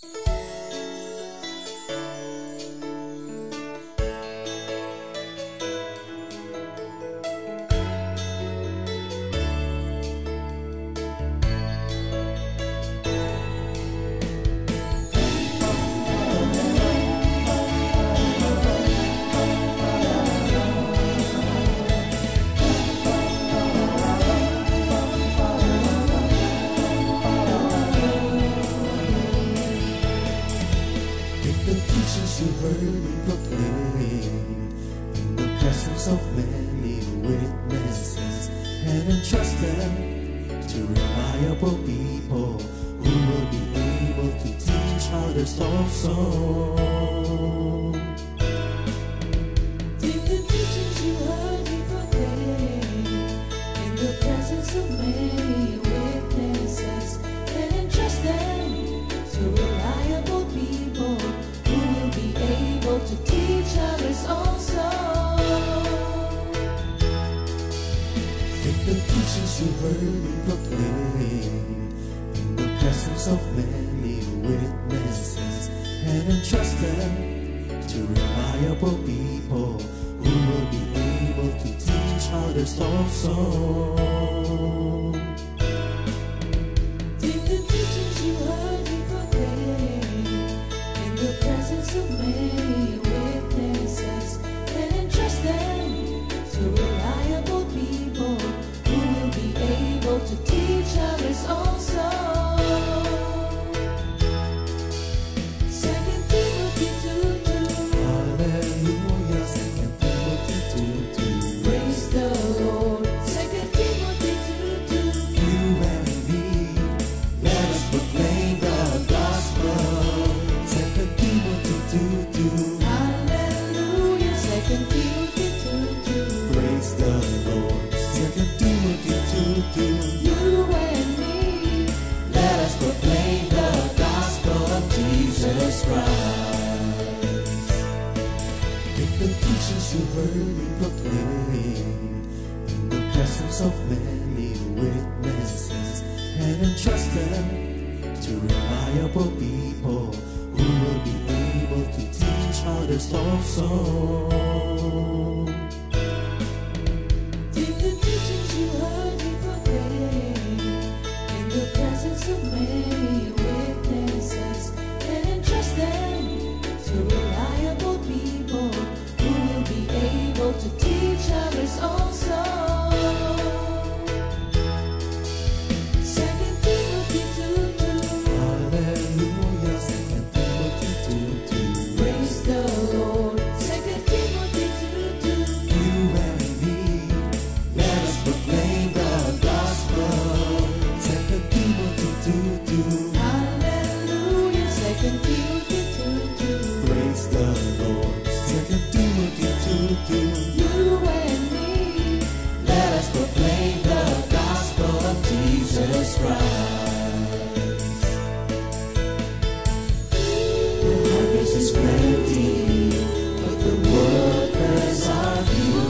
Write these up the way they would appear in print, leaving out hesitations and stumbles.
The teachings you heard me proclaim in the presence of many witnesses, and entrust them to reliable people who will be able to teach others also. Take the teachings you heard me proclaim in the presence of many witnesses, and entrust them to reliable people who will be able to teach others also. Take the teachings you heard me proclaim in the presence of many witnesses, and entrust them to reliable people who will be able to teach others also. Take the teachings you heard me proclaim in the presence of many witnesses, and entrust them to reliable people who will be able to teach others also. 2 Timothy 2:2. Hallelujah, 2 Timothy 2:2. Praise the Lord. 2 Timothy 2:2. You and me, let us proclaim the gospel. 2 Timothy 2:2. Hallelujah. 2 Timothy 2:2. Praise the Lord. 2 Timothy 2:2. You and me, Let us proclaim the gospel of Jesus Christ. Take the teachings you heard me proclaim in the presence of many witnesses, and entrust them to reliable people who will be able to teach others also. take the teachings you heard me proclaim in the presence of many witnesses, and entrust them to reliable people who will be able to teach others also. 2 Timothy 2:2. Hallelujah, 2 Timothy 2:2. Praise the Lord. 2 Timothy 2:2. You and me, let us proclaim the gospel. 2 Timothy 2:2. Hallelujah. 2 Timothy 2:2. Praise the Lord. 2 Timothy 2:2. You and me, Let us proclaim the gospel of Jesus Christ. The harvest is plenty, but the workers are few.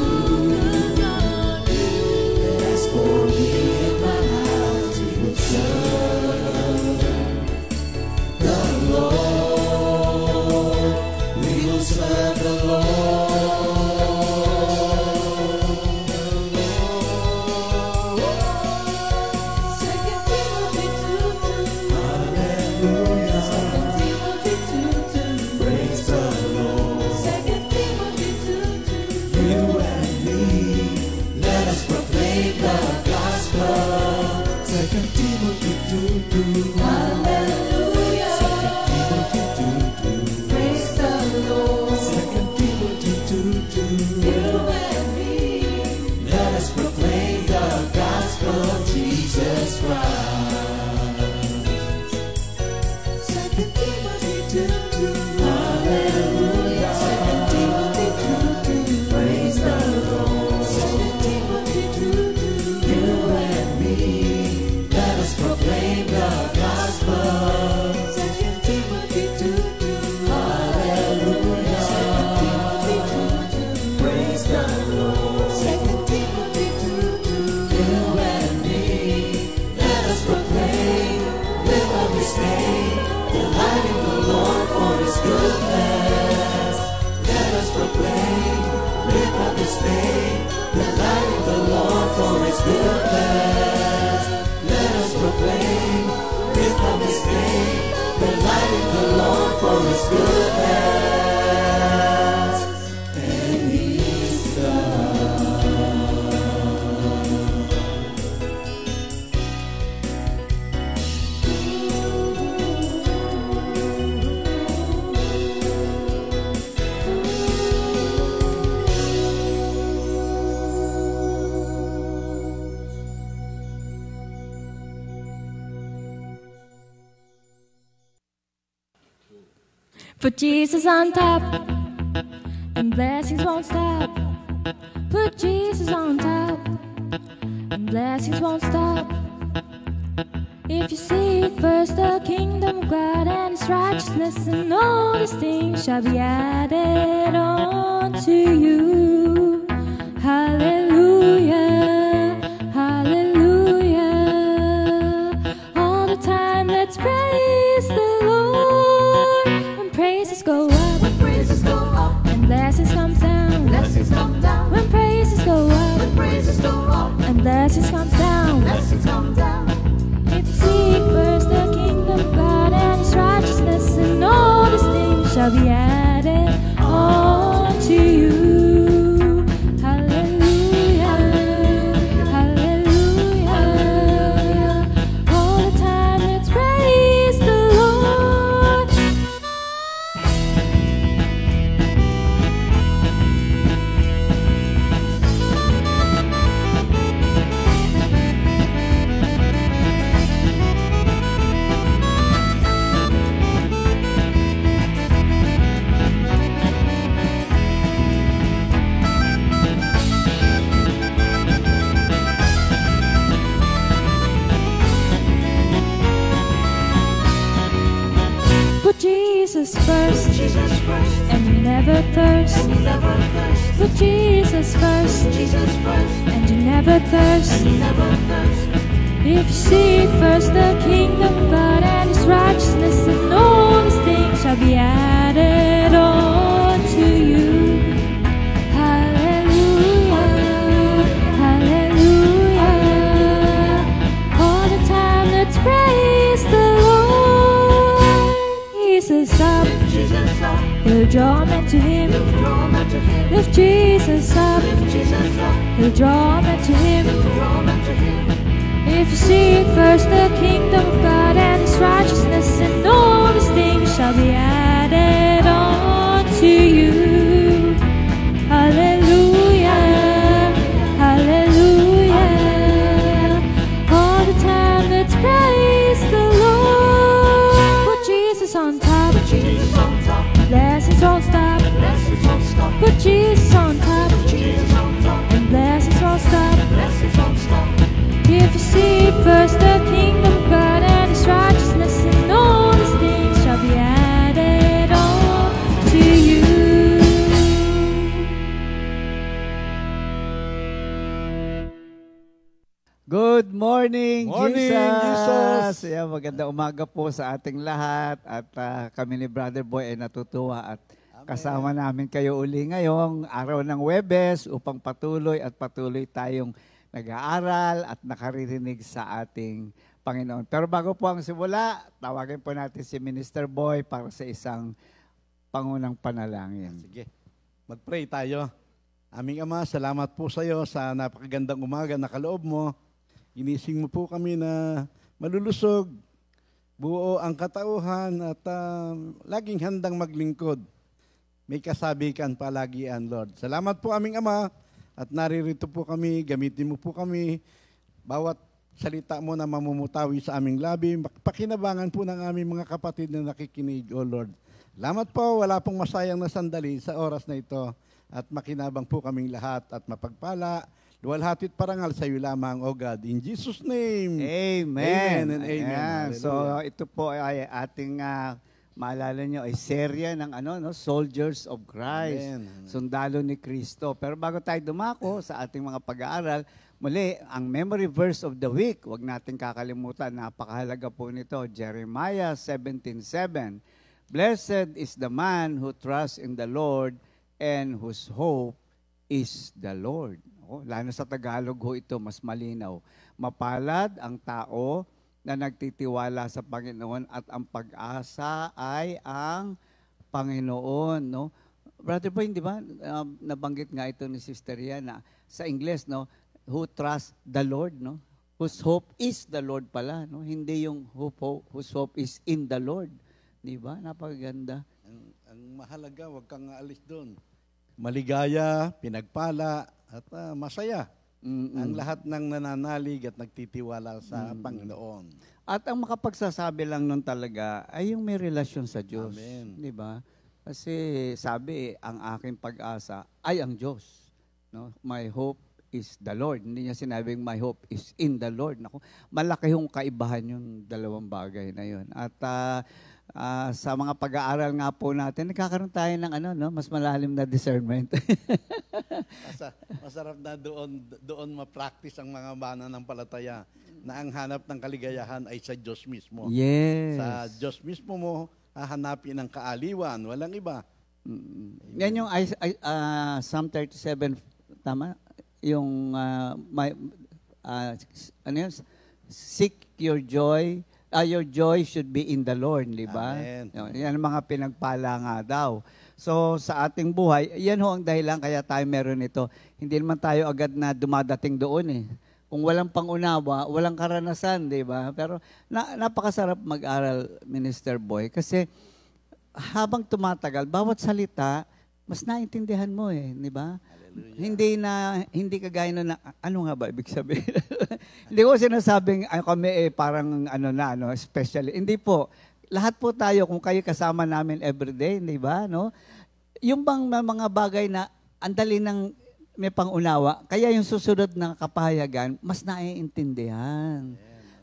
And as for me and my house, we will serve the Lord. We will serve the Lord. Light for His good hands and His Put Jesus on top, and blessings won't stop. Put Jesus on top, and blessings won't stop. If you seek first the kingdom of God and His righteousness, and all these things shall be added on to you. Hallelujah, hallelujah. All the time, let's praise the Lord. When praises go up, When praises go up, and blessings comes down. blessings come down. When praises go up, When praises go up, and blessings comes down. blessings come down. If you seek first the kingdom of God and His righteousness, and all these things shall be added on to you. Hallelujah, hallelujah. All the time, let's praise the Lord. Put Jesus first, Jesus first, and you never thirst. never thirst. Put Jesus first, Jesus first, and you never thirst. never thirst. If you seek first the kingdom of God and His righteousness, and all these things shall be added on to you. Hallelujah, hallelujah. All the time, let's praise the Lord. Jesus up, Jesus up, He'll draw men to Him. draw men to Him. Lift Jesus up, Jesus up, He'll draw men to Him. draw men to Him. If you seek first the kingdom of God and His righteousness, and all these things shall be added on to you. Hallelujah, hallelujah. All the time, let's praise the Lord. Put Jesus on top, Jesus on top, blessings won't stop. blessings won't stop. Put Jesus on top, Jesus on top, and blessings won't stop. blessings won't stop. If you seek first the kingdom of God and His righteousness, and all these things shall be added on to you. Good morning, Morning, Jesus! Ayan, magandang umaga po sa ating lahat at kami ni Brother Boy ay natutuwa at kasama namin kayo uli ngayong araw ng Huwebes upang patuloy tayong nag-aaral at nakaririnig sa ating Panginoon. Pero bago po ang simula, tawagin po natin si Minister Boy para sa isang pangunang panalangin. Sige, mag-pray tayo. Aming Ama, salamat po sa iyo sa napakagandang umaga na kaloob mo. Ginising mo po kami na malulusog, buo ang katauhan at laging handang maglingkod. May kasabikan palagian, Lord. Salamat po aming Ama at naririto po kami, gamitin mo po kami. Bawat salita mo na mamumutawi sa aming labi, pakinabangan po ng aming mga kapatid na nakikinig, O Lord. Salamat po, wala pong masayang na sandali sa oras na ito at makinabang po kaming lahat at mapagpala. Luwalhatit parangal sa iyo lamang, O God. In Jesus' name. Amen. Amen and amen. Ayan. So Hallelujah. ito po ay ating maalala nyo ay serya ng Soldiers of Christ. Amen. Sundalo ni Kristo. Pero bago tayo dumako sa ating mga pag-aaral, muli, ang memory verse of the week, huwag natin kakalimutan, napakahalaga po nito, Jeremiah 17:7. Blessed is the man who trusts in the Lord and whose hope is the Lord. Lalo sa Tagalog ho ito, mas malinaw. Mapalad ang tao na nagtitiwala sa Panginoon at ang pag-asa ay ang Panginoon, no? Brother Boy, di ba, nabanggit nga ito ni Sister Yana sa Ingles, no? Who trust the Lord, no? Whose hope is the Lord pala, no? Hindi yung whose hope is in the Lord. Di ba? Napakaganda. Ang mahalaga, huwag kang aalis doon. Maligaya, pinagpala, at masaya. Ang lahat ng nananalig at nagtitiwala sa Panginoon. At ang makapagsasabi lang nun talaga ay yung may relasyon sa Diyos. Amen. Di ba? Kasi sabi, ang aking pag-asa ay ang Diyos. No? My hope is the Lord. Hindi niya sinabing my hope is in the Lord. Naku, malaki yung kaibahan yung dalawang bagay na yun. At sa mga pag-aaral nga po natin, nagkakaroon tayo ng mas malalim na discernment. Masarap na doon ma-practice ang mga mananampalataya na ang hanap ng kaligayahan ay sa Diyos mismo. Yes. Sa Diyos mismo mo hahanapin ang kaaliwan, walang iba. Yan yung Psalm 37, tama? Yung seek your joy. Your joy should be in the Lord, di ba? Amen. Yan ang mga pinagpala nga daw. So, sa ating buhay, yan ho ang dahilan kaya tayo meron ito. Hindi naman tayo agad na dumadating doon eh. Kung walang pangunawa, walang karanasan, di ba? Pero napakasarap mag-aral, Minister Boy, kasi habang tumatagal, bawat salita, mas naintindihan mo eh, di ba? Hindi kagaya na ano nga ba ibig sabihin? Hindi ko sinasabing kami parang especially. Hindi po. Lahat po tayo, kung kayo kasama namin everyday, di ba? No? Yung bang mga bagay na andali ng may pangunawa, kaya yung susunod na kapahayagan, mas naiintindihan.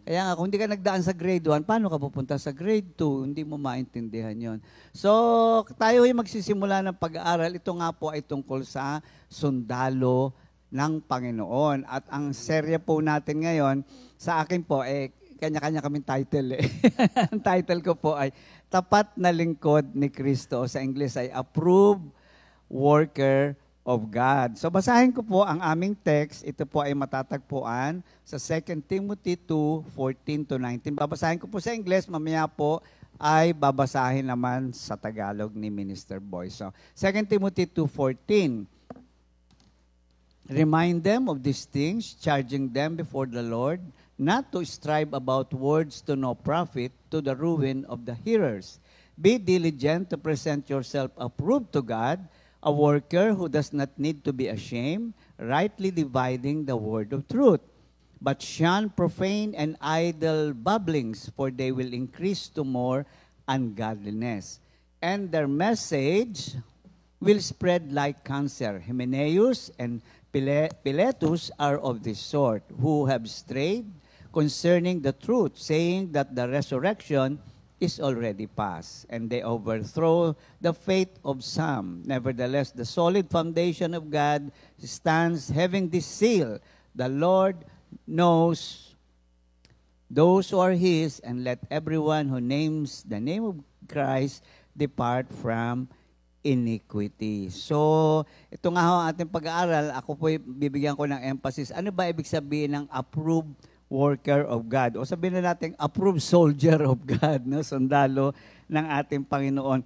Kaya nga, kung hindi ka nagdaan sa grade 1, paano ka pupunta sa grade 2? Hindi mo maintindihan yon. So, tayo ay magsisimula ng pag-aaral. Ito nga po ay tungkol sa sundalo ng Panginoon. At ang serye po natin ngayon, sa akin po, kanya-kanya kaming title. Ang title ko po ay Tapat na Lingkod ni Kristo. Sa English ay Approved Worker of God. So basahin ko po ang aming text. Ito po ay matatagpuan sa 2 Timothy 2:14-19. Babasahin ko po sa English, mamaya po ay babasahin naman sa Tagalog ni Minister Boy. So 2 Timothy 2:14. Remind them of these things, charging them before the Lord, not to strive about words to no profit, to the ruin of the hearers. Be diligent to present yourself approved to God, a worker who does not need to be ashamed, rightly dividing the word of truth. But shun profane and idle babblings, for they will increase to more ungodliness. And their message will spread like cancer. Hymenaeus and Philetus are of this sort, who have strayed concerning the truth, saying that the resurrection is already past, and they overthrow the faith of some. Nevertheless, the solid foundation of God stands, having this seal: the Lord knows those who are His, and let everyone who names the name of Christ depart from iniquity. So, ito nga ho ang ating pag-aaral. Ako po bibigyan ko ng emphasis. Ano ba ibig sabihin ng approved worker of God? O sabihin na natin, approved soldier of God, no? Sundalo ng ating Panginoon.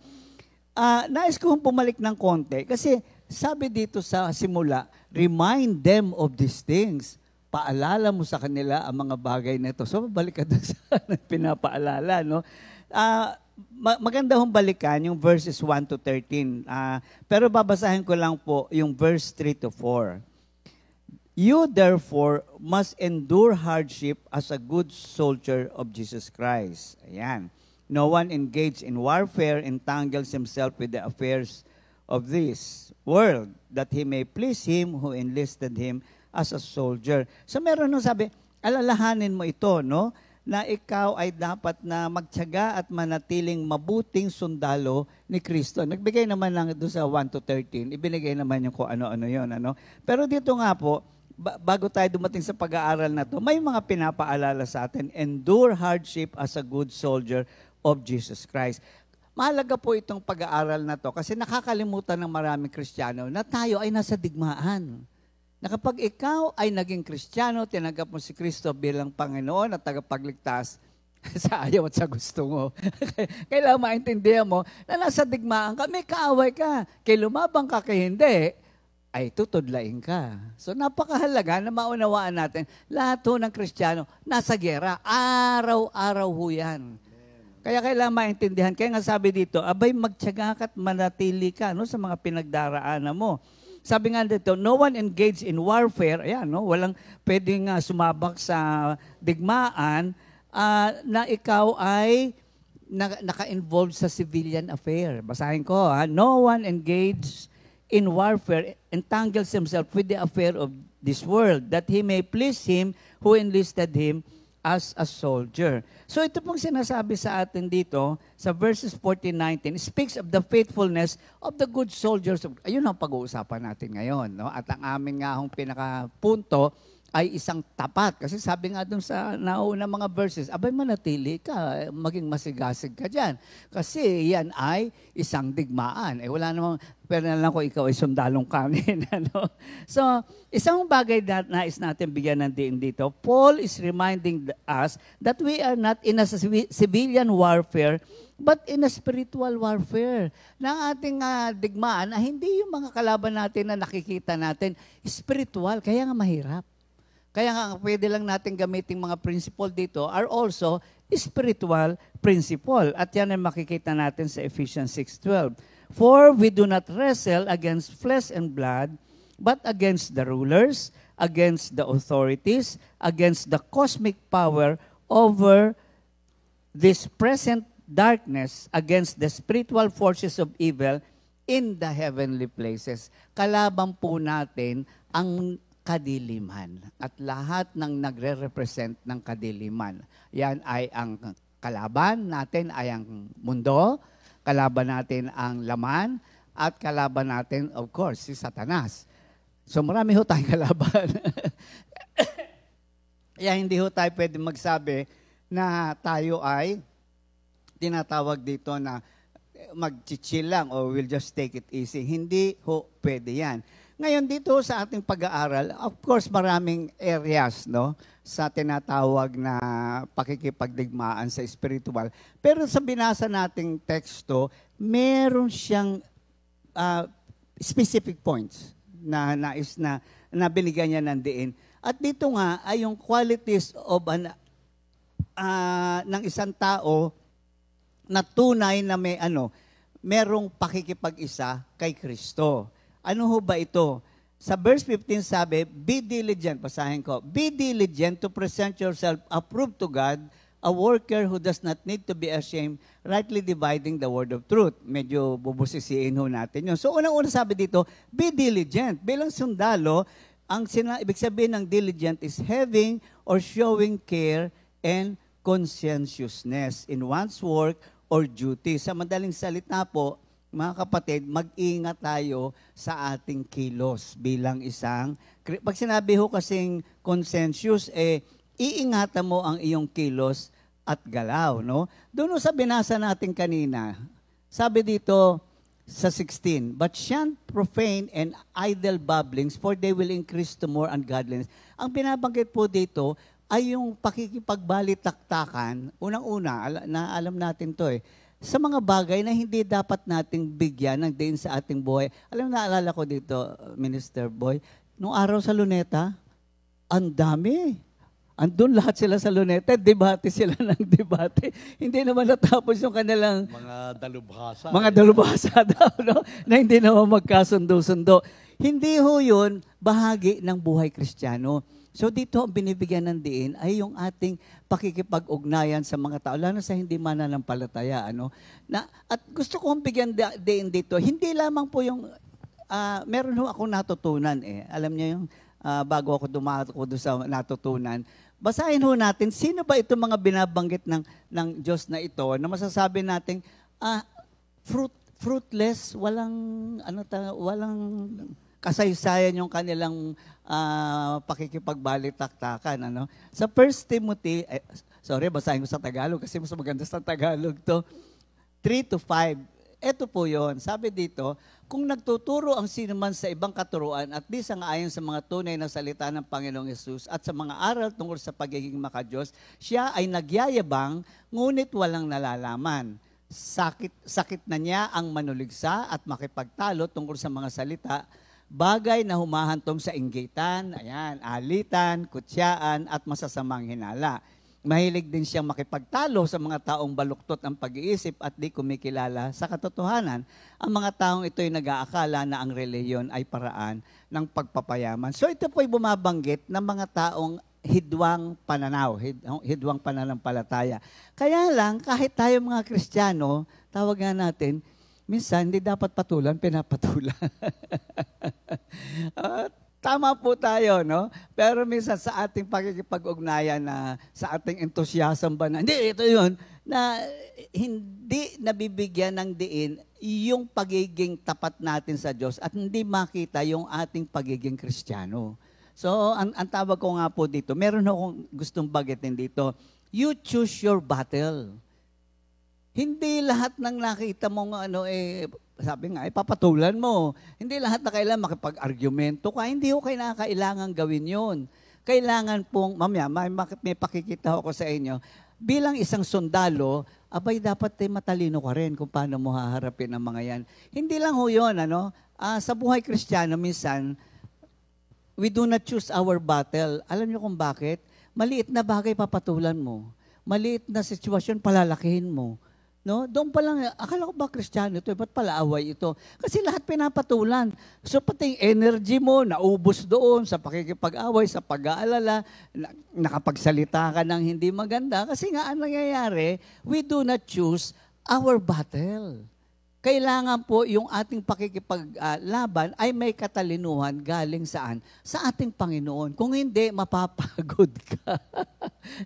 Nais kong bumalik ng konti kasi sabi dito sa simula, remind them of these things. Paalala mo sa kanila ang mga bagay na ito. So, balik ka doon sa pinapaalala, no? Maganda hong balikan yung verses 1 to 13. Pero babasahin ko lang po yung verse 3 to 4. You therefore must endure hardship as a good soldier of Jesus Christ. Ayan. No one engaged in warfare entangles himself with the affairs of this world, that he may please him who enlisted him as a soldier. So meron nung sabi, alalahanin mo ito, no? Na ikaw ay dapat na magtiyaga at manatiling mabuting sundalo ni Kristo. Nagbigay naman lang doon sa 1 to 13, ibinigay naman yung kung ano-ano yun. Ano? Pero dito nga po, bago tayo dumating sa pag-aaral na to, may mga pinapaalala sa atin. Endure hardship as a good soldier of Jesus Christ. Mahalaga po itong pag-aaral na to kasi nakakalimutan ng maraming Kristiyano na tayo ay nasa digmaan. na kapag ikaw ay naging Kristiyano, tinanggap mo si Kristo bilang Panginoon at tagapagligtas, sa ayaw at sa gusto mo. Kailangan maintindihan mo na nasa digmaan ka, may kaaway ka. Kay lumabang ka, kay hindi, ay tutudlain ka. So napakahalaga na maunawaan natin, lahat ho ng Kristiyano nasa giyera. Araw-araw ho yan. Kaya kailangan maintindihan. Kaya nga sabi dito, abay magtiyaga ka at manatili ka no, sa mga pinagdaraanan mo. Sabi nga dito, no one engaged in warfare, ayan, no, walang pwedeng sumabak sa digmaan, na ikaw ay naka-involve sa civilian affair. Basahin ko, ha? No one engaged in warfare entangles himself with the affair of this world, that he may please him who enlisted him as a soldier. So ito pong sinasabi sa atin dito, sa verses 14-19, speaks of the faithfulness of the good soldiers. Ayun ang pag-uusapan natin ngayon. No? At ang amin nga hong pinakapunto ay isang tapat. Kasi sabi nga dun sa nauna mga verses, abay manatili ka, maging masigasig ka dyan. Kasi yan ay isang digmaan. Wala namang, pero na lang kung ikaw ay sundalong kanin. Ano? So, isang bagay na nais natin bigyan ng diin dito, Paul is reminding us that we are not in a civilian warfare, but in a spiritual warfare. Na ang ating digmaan, hindi yung mga kalaban natin na nakikita natin, spiritual, kaya nga mahirap. Kaya nga, pwede lang natin gamitin mga principle dito are also spiritual principle. At yan ay makikita natin sa Ephesians 6:12. For we do not wrestle against flesh and blood, but against the rulers, against the authorities, against the cosmic power over this present darkness, against the spiritual forces of evil in the heavenly places. Kalaban po natin ang kadiliman at lahat ng nagre-represent ng kadiliman. Yan ay ang kalaban natin ay ang mundo, kalaban natin ang laman, at kalaban natin, of course, si Satanas. So marami ho tayong kalaban. Kaya hindi ho tayo pwede magsabi na tayo ay tinatawag dito na mag-chill lang or we'll just take it easy. Hindi ho pwede yan. Ngayon dito sa ating pag-aaral, of course maraming areas no sa tinatawag na pakikipagdigmaan sa spiritual. Pero sa binasa nating teksto, meron siyang specific points na nais na binigyan niya ng diin. At dito nga ay yung qualities of ng isang tao na tunay na merong pakikipag-isa kay Kristo. Ano ho ba ito? Sa verse 15 sabi, be diligent, basahin ko, be diligent to present yourself approved to God, a worker who does not need to be ashamed, rightly dividing the word of truth. Medyo bubusisiin ho natin yun. So unang-una sabi dito, be diligent. Bilang sundalo, ang ibig sabihin ng diligent is having or showing care and conscientiousness in one's work or duty. Sa madaling salita po, mga kapatid, mag-ingat tayo sa ating kilos bilang isang, pag sinabi ho kasing conscientious, iingatan mo ang iyong kilos at galaw, no? Doon sa binasa natin kanina, sabi dito sa 16, but shun profane and idle babblings, for they will increase to more ungodliness. Ang binabanggit po dito ay yung pakikipagbalitaktakan, unang-una, alam natin to sa mga bagay na hindi dapat nating bigyan ng diin sa ating buhay. Alam, naalala ko dito, Minister Boy, nung araw sa Luneta, ang dami. Andun lahat sila sa Luneta, debate sila ng debate. Hindi naman natapos yung kanilang Mga dalubhasa. mga dalubhasa daw, no? Na hindi naman magkasundo-sundo. Hindi ho yun bahagi ng buhay Kristiyano. So dito ang binibigyan ng diin ay yung ating pakikipag-ugnayan sa mga tao, lalo sa hindi mananampalataya. At gusto kong bigyan diin dito, hindi lamang po yung, meron ho akong natutunan Alam niyo yung, bago ako dumako doon sa natutunan, basahin ho natin, sino ba itong mga binabanggit ng Diyos na ito, na masasabi natin, fruitless, walang kasaysayan yung kanilang pakikipagbalitaktakan. Sa 1 Timothy, basahin ko sa Tagalog kasi mas maganda sa Tagalog to, 3-5, eto po yon. Sabi dito, kung nagtuturo ang sinuman sa ibang katuruan at di sang-ayon sa mga tunay na salita ng Panginoong Yesus at sa mga aral tungkol sa pagiging makadiyos, siya ay nagyayabang, ngunit walang nalalaman. Sakit na niya ang manuligsa at makipagtalo tungkol sa mga salita, bagay na humahantong sa inggitan, ayan, alitan, kutsiyaan, at masasamang hinala. Mahilig din siyang makipagtalo sa mga taong baluktot ang pag-iisip at di kumikilala sa katotohanan. Ang mga taong ito'y nag-aakala na ang reliyon ay paraan ng pagpapayaman. So ito po'y bumabanggit ng mga taong hidwang pananaw, hidwang pananampalataya. Kaya lang, kahit tayo mga Kristiyano, tawag nga natin, minsan hindi dapat patulan, pinapatulan. Tama po tayo, no? Pero minsan sa ating pakikipag-ugnayan na sa ating enthusiasm ba na, hindi, ito yun, na hindi nabibigyan ng diin yung pagiging tapat natin sa Diyos at hindi makita yung ating pagiging Kristiyano. So, ang tawag ko nga po dito, meron akong gustong bagitin dito, you choose your battle. Hindi lahat ng nakita mong sabi nga, papatulan mo. Hindi lahat na kailangan makipag-argumento ka. Hindi ko kailangan gawin yun. Kailangan pong, mamaya, may pakikita ko sa inyo, bilang isang sundalo, abay dapat matalino ka rin kung paano mo haharapin ang mga yan. Hindi lang ho yun, sa buhay Kristiyano, minsan, we do not choose our battle. Alam niyo kung bakit? Maliit na bagay papatulan mo. Maliit na sitwasyon palalakihin mo. No? Doon pa lang, akala ko ba Kristiyano ito? Ba't pala away ito? Kasi lahat pinapatulan. So pati yung energy mo, naubos doon sa pakikipag-away, sa pag-aalala, nakapagsalita ka ng hindi maganda. Kasi nga, ang nangyayari, we do not choose our battle. Kailangan po yung ating pakikipaglaban ay may katalinuhan galing saan? Sa ating Panginoon. Kung hindi, mapapagod ka.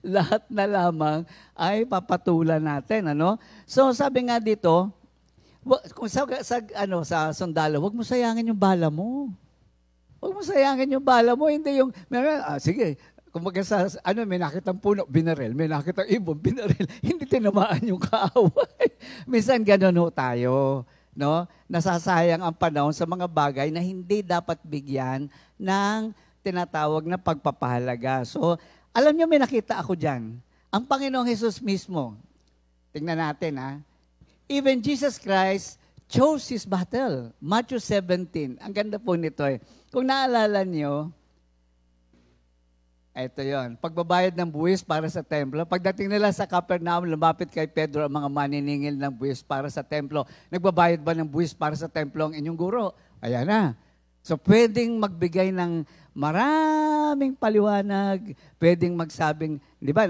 Lahat na lamang ay papatulan natin. So sabi nga dito, kung sa sundalo, huwag mo sayangin yung bala mo. Huwag mo sayangin yung bala mo. Hindi yung, sige, kumbaga may nakitang puno, binaril. May nakitang ibon, binaril. Hindi tinamaan yung kaaway. Minsan ganun ho tayo. No? Nasasayang ang panahon sa mga bagay na hindi dapat bigyan ng tinatawag na pagpapahalaga. So, alam niyo, may nakita ako dyan. Ang Panginoong Hesus mismo, tingnan natin even Jesus Christ chose His battle. Matthew 17. Ang ganda po nito Kung naalala niyo, ito yon. Pagbabayad ng buwis para sa templo. Pagdating nila sa Capernaum, lumapit kay Pedro ang mga maniningil ng buwis para sa templo. Nagbabayad ba ng buwis para sa templo ang inyong guro? Ayan na. So pwedeng magbigay ng maraming paliwanag, pwedeng magsabing, di ba?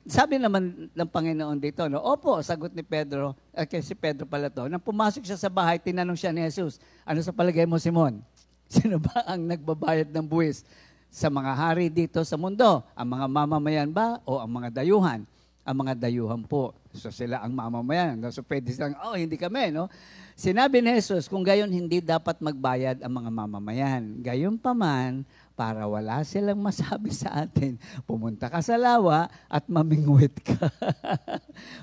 Sabi naman ng Panginoon dito, opo, sagot ni Pedro, si Pedro pala to, nang pumasok siya sa bahay, tinanong siya ni Jesus, ano sa palagay mo, Simon? Sino ba ang nagbabayad ng buwis? Sa mga hari dito sa mundo, ang mga mamamayan ba o ang mga dayuhan? Ang mga dayuhan po. So sila ang mamamayan. So pwede silang, hindi kami, no? Sinabi ni Jesus, kung gayon hindi dapat magbayad ang mga mamamayan. Gayon pa man, para wala silang masabi sa atin, pumunta ka sa lawa at mamingwit ka.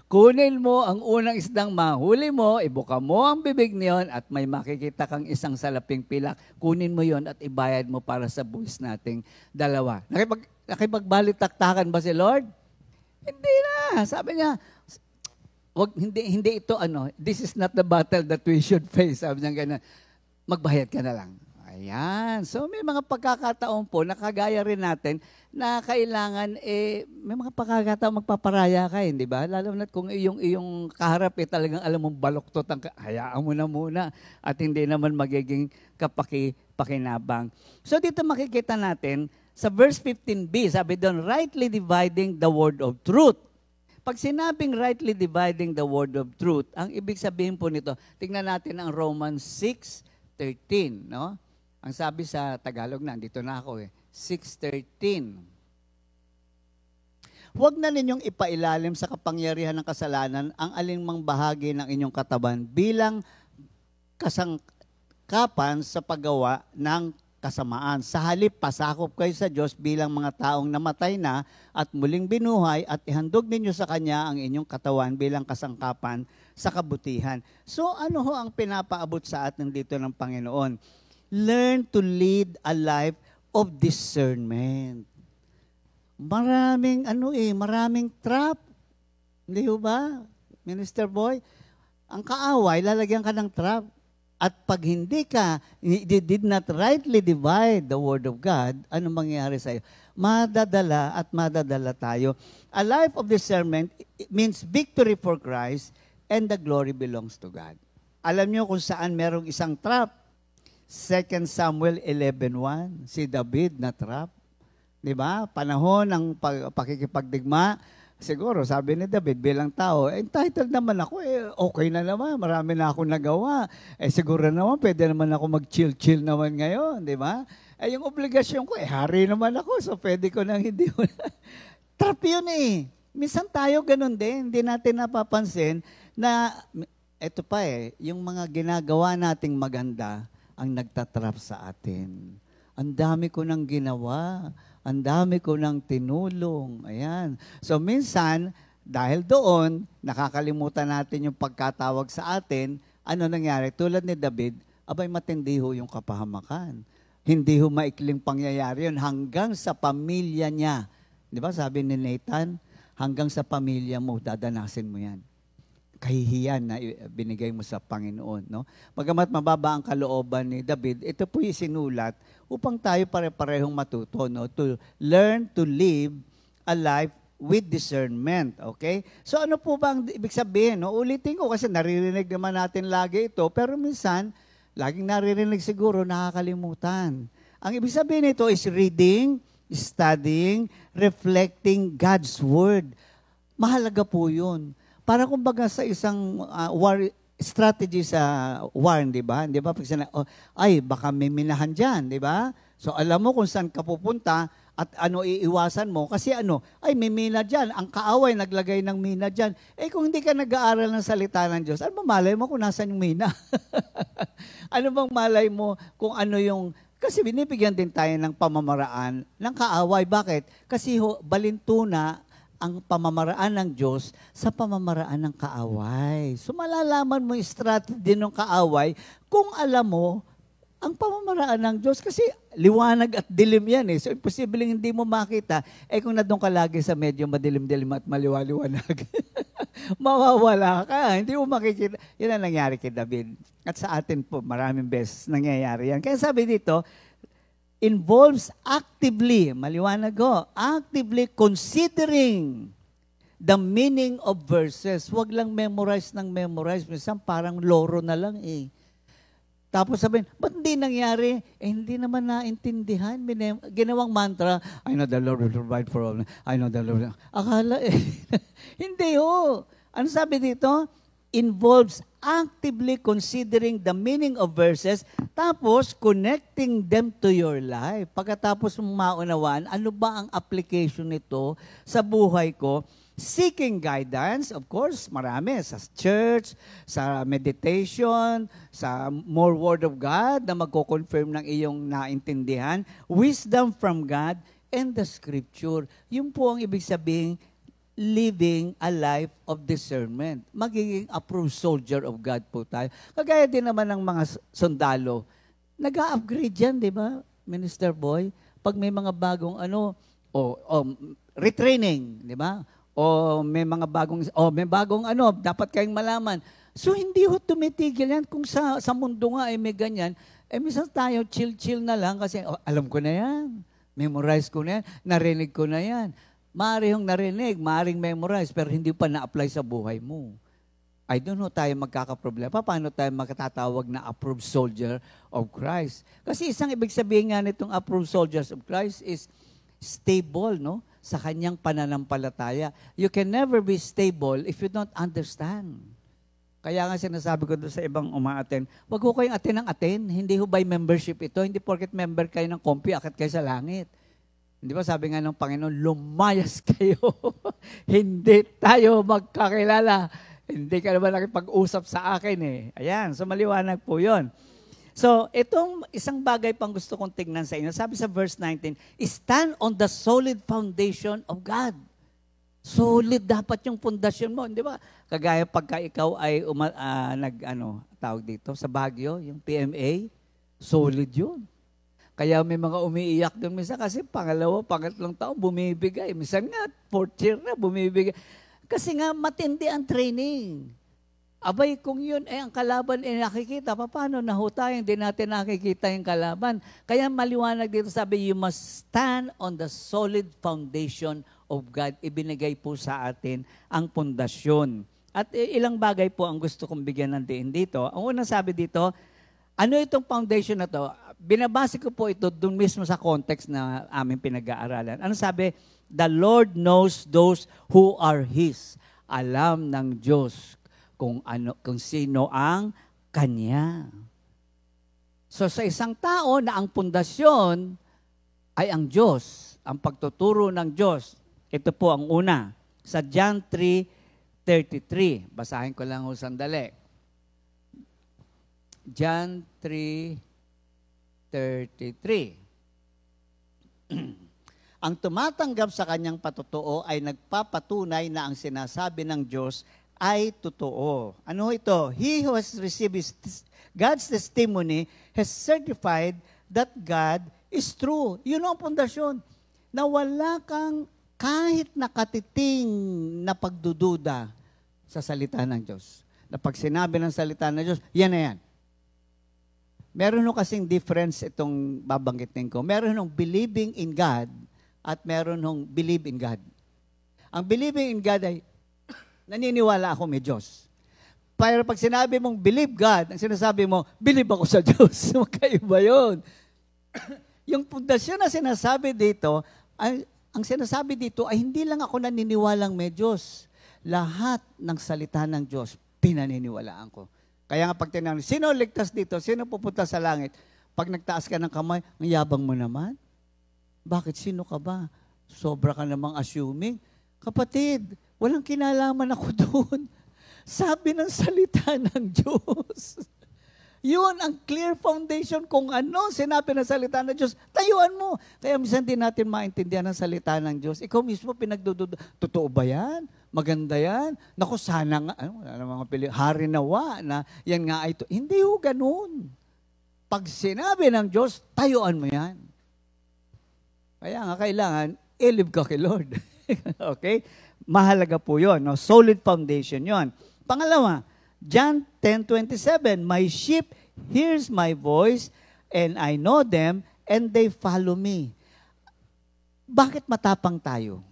Kunin mo ang unang isdang mahuli mo, ibuka mo ang bibig niyon at may makikita kang isang salaping pilak. Kunin mo yon at ibayad mo para sa buwis nating dalawa. Nakipagbalitaktakan ba si Lord? Hindi na. Sabi niya, hindi ito this is not the battle that we should face. Sabi niya ganun, magbayad ka na lang. Ayan. So may mga pagkakataon po, nakagaya rin natin, na kailangan, may mga pagkakataon magpaparaya ka, di ba? Lalo na kung iyong kaharap, talagang alam mong baluktot, hayaan mo na muna at hindi naman magiging pakinabang. So dito makikita natin, sa verse 15b, sabi doon, rightly dividing the word of truth. Pag sinabing rightly dividing the word of truth, ang ibig sabihin po nito, tingnan natin ang Romans 6:13, no? Ang sabi sa Tagalog nandito na ako 6:13. Huwag na ninyong ipailalim sa kapangyarihan ng kasalanan ang alinmang bahagi ng inyong katawan bilang kasangkapan sa paggawa ng kasamaan. Sa halip, pasakop kayo sa Diyos bilang mga taong namatay na at muling binuhay at ihandog ninyo sa Kanya ang inyong katawan bilang kasangkapan sa kabutihan. So ano ho ang pinapaabot sa atin dito ng Panginoon? Learn to lead a life of discernment. Maraming trap. Hindi ho ba, Minister Boy? Ang kaaway, lalagyan ka ng trap. At pag hindi ka, did not rightly divide the Word of God, ano mangyayari sa'yo? Madadala tayo. A life of discernment means victory for Christ and the glory belongs to God. Alam niyo kung saan merong isang trap? 2 Samuel 11:1, si David na trap. Diba? Panahon ng pakikipagdigma, siguro, sabi ni David bilang tao, entitled naman ako, okay na naman, marami na akong nagawa. Siguro naman, pwede naman ako mag-chill-chill naman ngayon, di ba? Yung obligasyon ko, hari naman ako, so pwede ko nang hindi mo na. Trap yun eh. Minsan tayo ganun din, hindi natin napapansin na, eto pa yung mga ginagawa nating maganda, ang nagtatrap sa atin. Ang dami ko nang ginawa. Ang dami ko nang tinulong. Ayan. So minsan, dahil doon, nakakalimutan natin yung pagkatawag sa atin, ano nangyari? Tulad ni David, abay matindi ho yung kapahamakan. Hindi ho maikling pangyayari yun hanggang sa pamilya niya. Di ba sabi ni Nathan, hanggang sa pamilya mo, dadanasin mo yan. Kahihiyan na binigay mo sa Panginoon. No? Bagamat mababa ang kalooban ni David, ito po yung sinulat upang tayo pare-parehong matuto. No? To learn to live a life with discernment. Okay? So ano po ba ang ibig sabihin? No? Ulitin ko kasi naririnig naman natin lagi ito, pero minsan, laging naririnig siguro, nakakalimutan. Ang ibig sabihin nito is reading, studying, reflecting God's Word. Mahalaga po yun. Para kumbaga sa isang war strategy sa war, di ba? Di ba? Pag ay, baka may minahan dyan, di ba? So alam mo kung saan ka pupunta at ano iiwasan mo. Kasi ay may mina dyan. Ang kaaway naglagay ng mina dyan. Kung hindi ka nag-aaral ng salita ng Diyos, ano ba malay mo kung nasan yung mina? Ano bang malay mo kung ano yung... Kasi binibigyan din tayo ng pamamaraan ng kaaway. Bakit? Kasi balintuna ang pamamaraan ng Diyos sa pamamaraan ng kaaway. So malalaman mo yung strategy ng kaaway kung alam mo ang pamamaraan ng Diyos. Kasi liwanag at dilim yan eh. So imposibleng hindi mo makita. Kung nandun ka lagi sa medyo madilim-dilim at maliwaliwanag, mawawala ka. Hindi mo makikita. Yan ang nangyari kay David. At sa atin po, maraming beses nangyayari yan. Kaya sabi dito, involves actively, maliwanag ko, actively considering the meaning of verses. Huwag lang memorize ng memorize. Minsan parang loro na lang eh. Tapos sabihin, ba't hindi nangyari? Hindi naman naintindihan. Ginawang mantra, I know the Lord will provide for all. I know the Lord. Akala hindi ho. Ano sabi dito? Involves actively considering the meaning of verses, tapos connecting them to your life. Pagkatapos mong maunawaan, ano ba ang application nito sa buhay ko? Seeking guidance, of course, marami. Sa church, sa meditation, sa more Word of God na magko-confirm ng iyong naintindihan. Wisdom from God and the Scripture. Yun po ang ibig sabihin, living a life of discernment. Magiging approved soldier of God po tayo. Kagaya din naman ng mga sundalo. Nag-a-upgrade yan, di ba, Minister Boy? Pag may mga bagong retraining, di ba? O may mga bagong dapat kayong malaman. So hindi ho tumitigil yan. Kung sa mundo nga may ganyan, minsan tayo chill-chill na lang kasi alam ko na yan. Memorize ko na yan. Narinig ko na yan. Maaari yung narinig, maaaring memorize, pero hindi pa na-apply sa buhay mo. I don't know tayo magkakaproblema. Paano tayo magkatatawag na approved soldier of Christ? Kasi isang ibig sabihin nga nitong approved soldiers of Christ is stable, no? Sa kanyang pananampalataya. You can never be stable if you don't understand. Kaya nga sinasabi ko doon sa ibang umaaten, wag ko kayong aten ng aten. Hindi ho by membership ito. Hindi porket member kayo ng kompi, akit kayo sa langit. Hindi ba sabi nga ng Panginoon, lumayas kayo. Hindi tayo magkakilala. Hindi ka naman nakipag-usap sa akin eh. Ayan, so maliwanag po yun. So, itong isang bagay pang gusto kong tignan sa inyo. Sabi sa verse 19, stand on the solid foundation of God. Solid dapat yung pundasyon mo, di ba? Kagaya pagka ikaw ay tawag dito, sa Baguio, yung PMA, solid yun. Kaya may mga umiiyak doon minsan kasi pangalawa, pangatlong taon bumibigay. Minsan nga, fourth year na bumibigay. Kasi nga matindi ang training. Abay, kung yun ang kalaban nakikita, paano nahutayan? Hindi natin nakikita yung kalaban. Kaya maliwanag dito sabi, you must stand on the solid foundation of God. Ibinigay po sa atin ang pundasyon. At ilang bagay po ang gusto kong bigyan ng diin dito. Ang unang sabi dito, ano itong foundation na to? Binabase ko po ito dun mismo sa context na aming pinag-aaralan. Ano sabi? The Lord knows those who are His. Alam ng Diyos kung sino ang Kanya. So sa isang tao na ang pundasyon ay ang Diyos, ang pagtuturo ng Diyos. Ito po ang una. Sa John 3:33. Basahin ko lang ho sandali. John 3:33. Ang tumatanggap sa kanyang patutuo ay nagpapatunay na ang sinasabi ng Diyos ay totoo. Ano ito? He who has received God's testimony has certified that God is true. Yun ang pundasyon. Na wala kang kahit nakatiting na pagdududa sa salita ng Diyos. Na pag sinabi ng salita ng Diyos, yan na yan. Meron nung kasing difference itong babanggitin ko. Meron nung believing in God at meron nung believe in God. Ang believing in God ay naniniwala ako may Diyos. Pero pag sinabi mong believe God, ang sinasabi mo, believe ako sa Diyos. Magkaiba yun. Yung pundasyon na sinasabi dito, ang sinasabi dito ay hindi lang ako naniniwalang may Diyos. Lahat ng salita ng Diyos, pinaniniwalaan ko. Kaya nga pag tinanong, sino ligtas dito? Sino pupunta sa langit? Pag nagtaas ka ng kamay, ang yabang mo naman. Bakit? Sino ka ba? Sobra ka namang assuming. Kapatid, walang kinalaman ako doon. Sabi ng salita ng Diyos. Yun ang clear foundation kung ano sinabi ng salita ng Diyos. Tayuan mo. Kaya minsan din natin maintindihan ang salita ng Diyos. Ikaw mismo pinagdududo. Totoo ba yan? Maganda yan? Naku, sana nga. Hari nawa na yan nga ay ito. Hindi ho ganun. Pag sinabi ng Diyos, tayuan mo yan. Kaya nga kailangan, ilib ka kay Lord. Okay? Mahalaga po yun. No? Solid foundation yun. Pangalawa, John 10:27, my sheep hears my voice and I know them and they follow me. Bakit matapang tayo?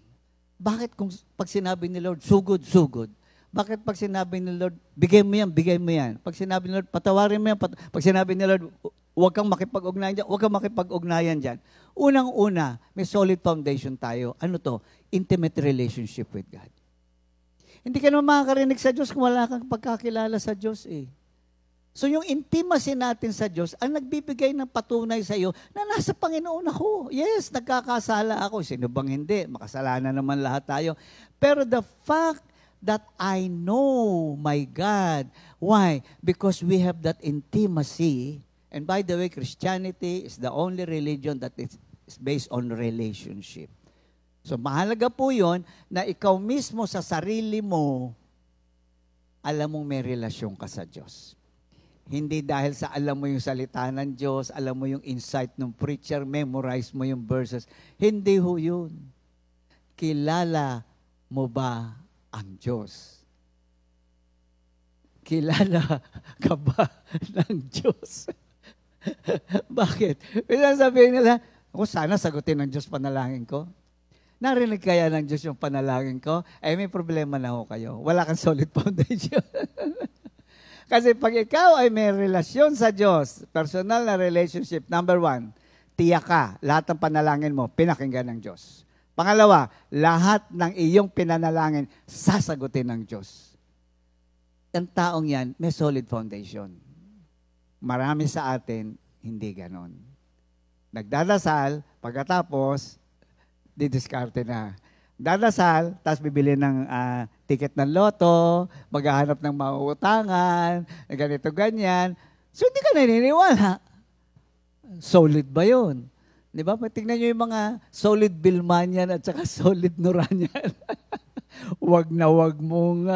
Bakit kung pag sinabi ni Lord, sugod, sugod? Bakit pag sinabi ni Lord, bigay mo yan, bigay mo yan? Pag sinabi ni Lord, patawarin mo yan, pag sinabi ni Lord, huwag kang makipag-ugnayan dyan, huwag kang makipag-ugnayan dyan. Unang-una, may solid foundation tayo. Ano to? Intimate relationship with God. Hindi ka naman makakarinig sa Diyos kung wala kang pagkakilala sa Diyos eh. So yung intimacy natin sa Diyos, ang nagbibigay ng patunay sa iyo na nasa Panginoon ako. Yes, nagkakasala ako. Sino bang hindi? Makasalanan naman lahat tayo. Pero the fact that I know my God. Why? Because we have that intimacy. And by the way, Christianity is the only religion that is based on relationship. So mahalaga po yun na ikaw mismo sa sarili mo, alam mong may relasyon ka sa Diyos. Hindi dahil sa alam mo yung salita ng Diyos, alam mo yung insight ng preacher, memorize mo yung verses. Hindi ho yun. Kilala mo ba ang Diyos? Kilala ka ba ng Diyos? Bakit? Minsan sabihin nila, sana sagutin ng Diyos panalangin ko. Narinig kaya ng Diyos yung panalangin ko? May problema na ho kayo. Wala kang solid foundation. Kasi pag ikaw ay may relasyon sa Diyos, personal na relationship, number 1, tiyak ka, lahat ng panalangin mo, pinakinggan ng Diyos. Pangalawa, lahat ng iyong pinanalangin, sasagutin ng Diyos. Ang taong yan, may solid foundation. Marami sa atin, hindi ganon. Nagdadasal, pagkatapos, didiskarte na. Dadasal, tapos bibili ng ticket ng loto, maghahanap ng mauutangan, ganito, ganyan. So, hindi ka naniniwala. Solid ba yun? Di ba? Tingnan nyo yung mga solid Bilmanian at saka solid Noranian. Wag na wag mong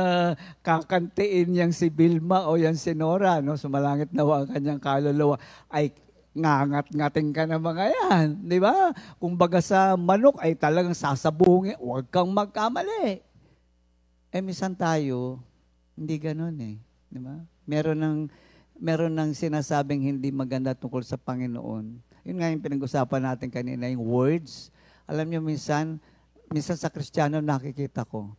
kakantiin yang si Bilma o yang si Nora, no? Sumalangit na ang kanyang kaluluwa. Ay, ngangat-ngating ka na mga yan. Di ba? Kung baga sa manok ay talagang sasabungin, wag kang magkamali. Minsan tayo, hindi ganun eh. Di ba? Meron ng sinasabing hindi maganda tungkol sa Panginoon. Yun nga yung pinag-usapan natin kanina, yung words. Alam niyo, minsan sa Kristiyano nakikita ko.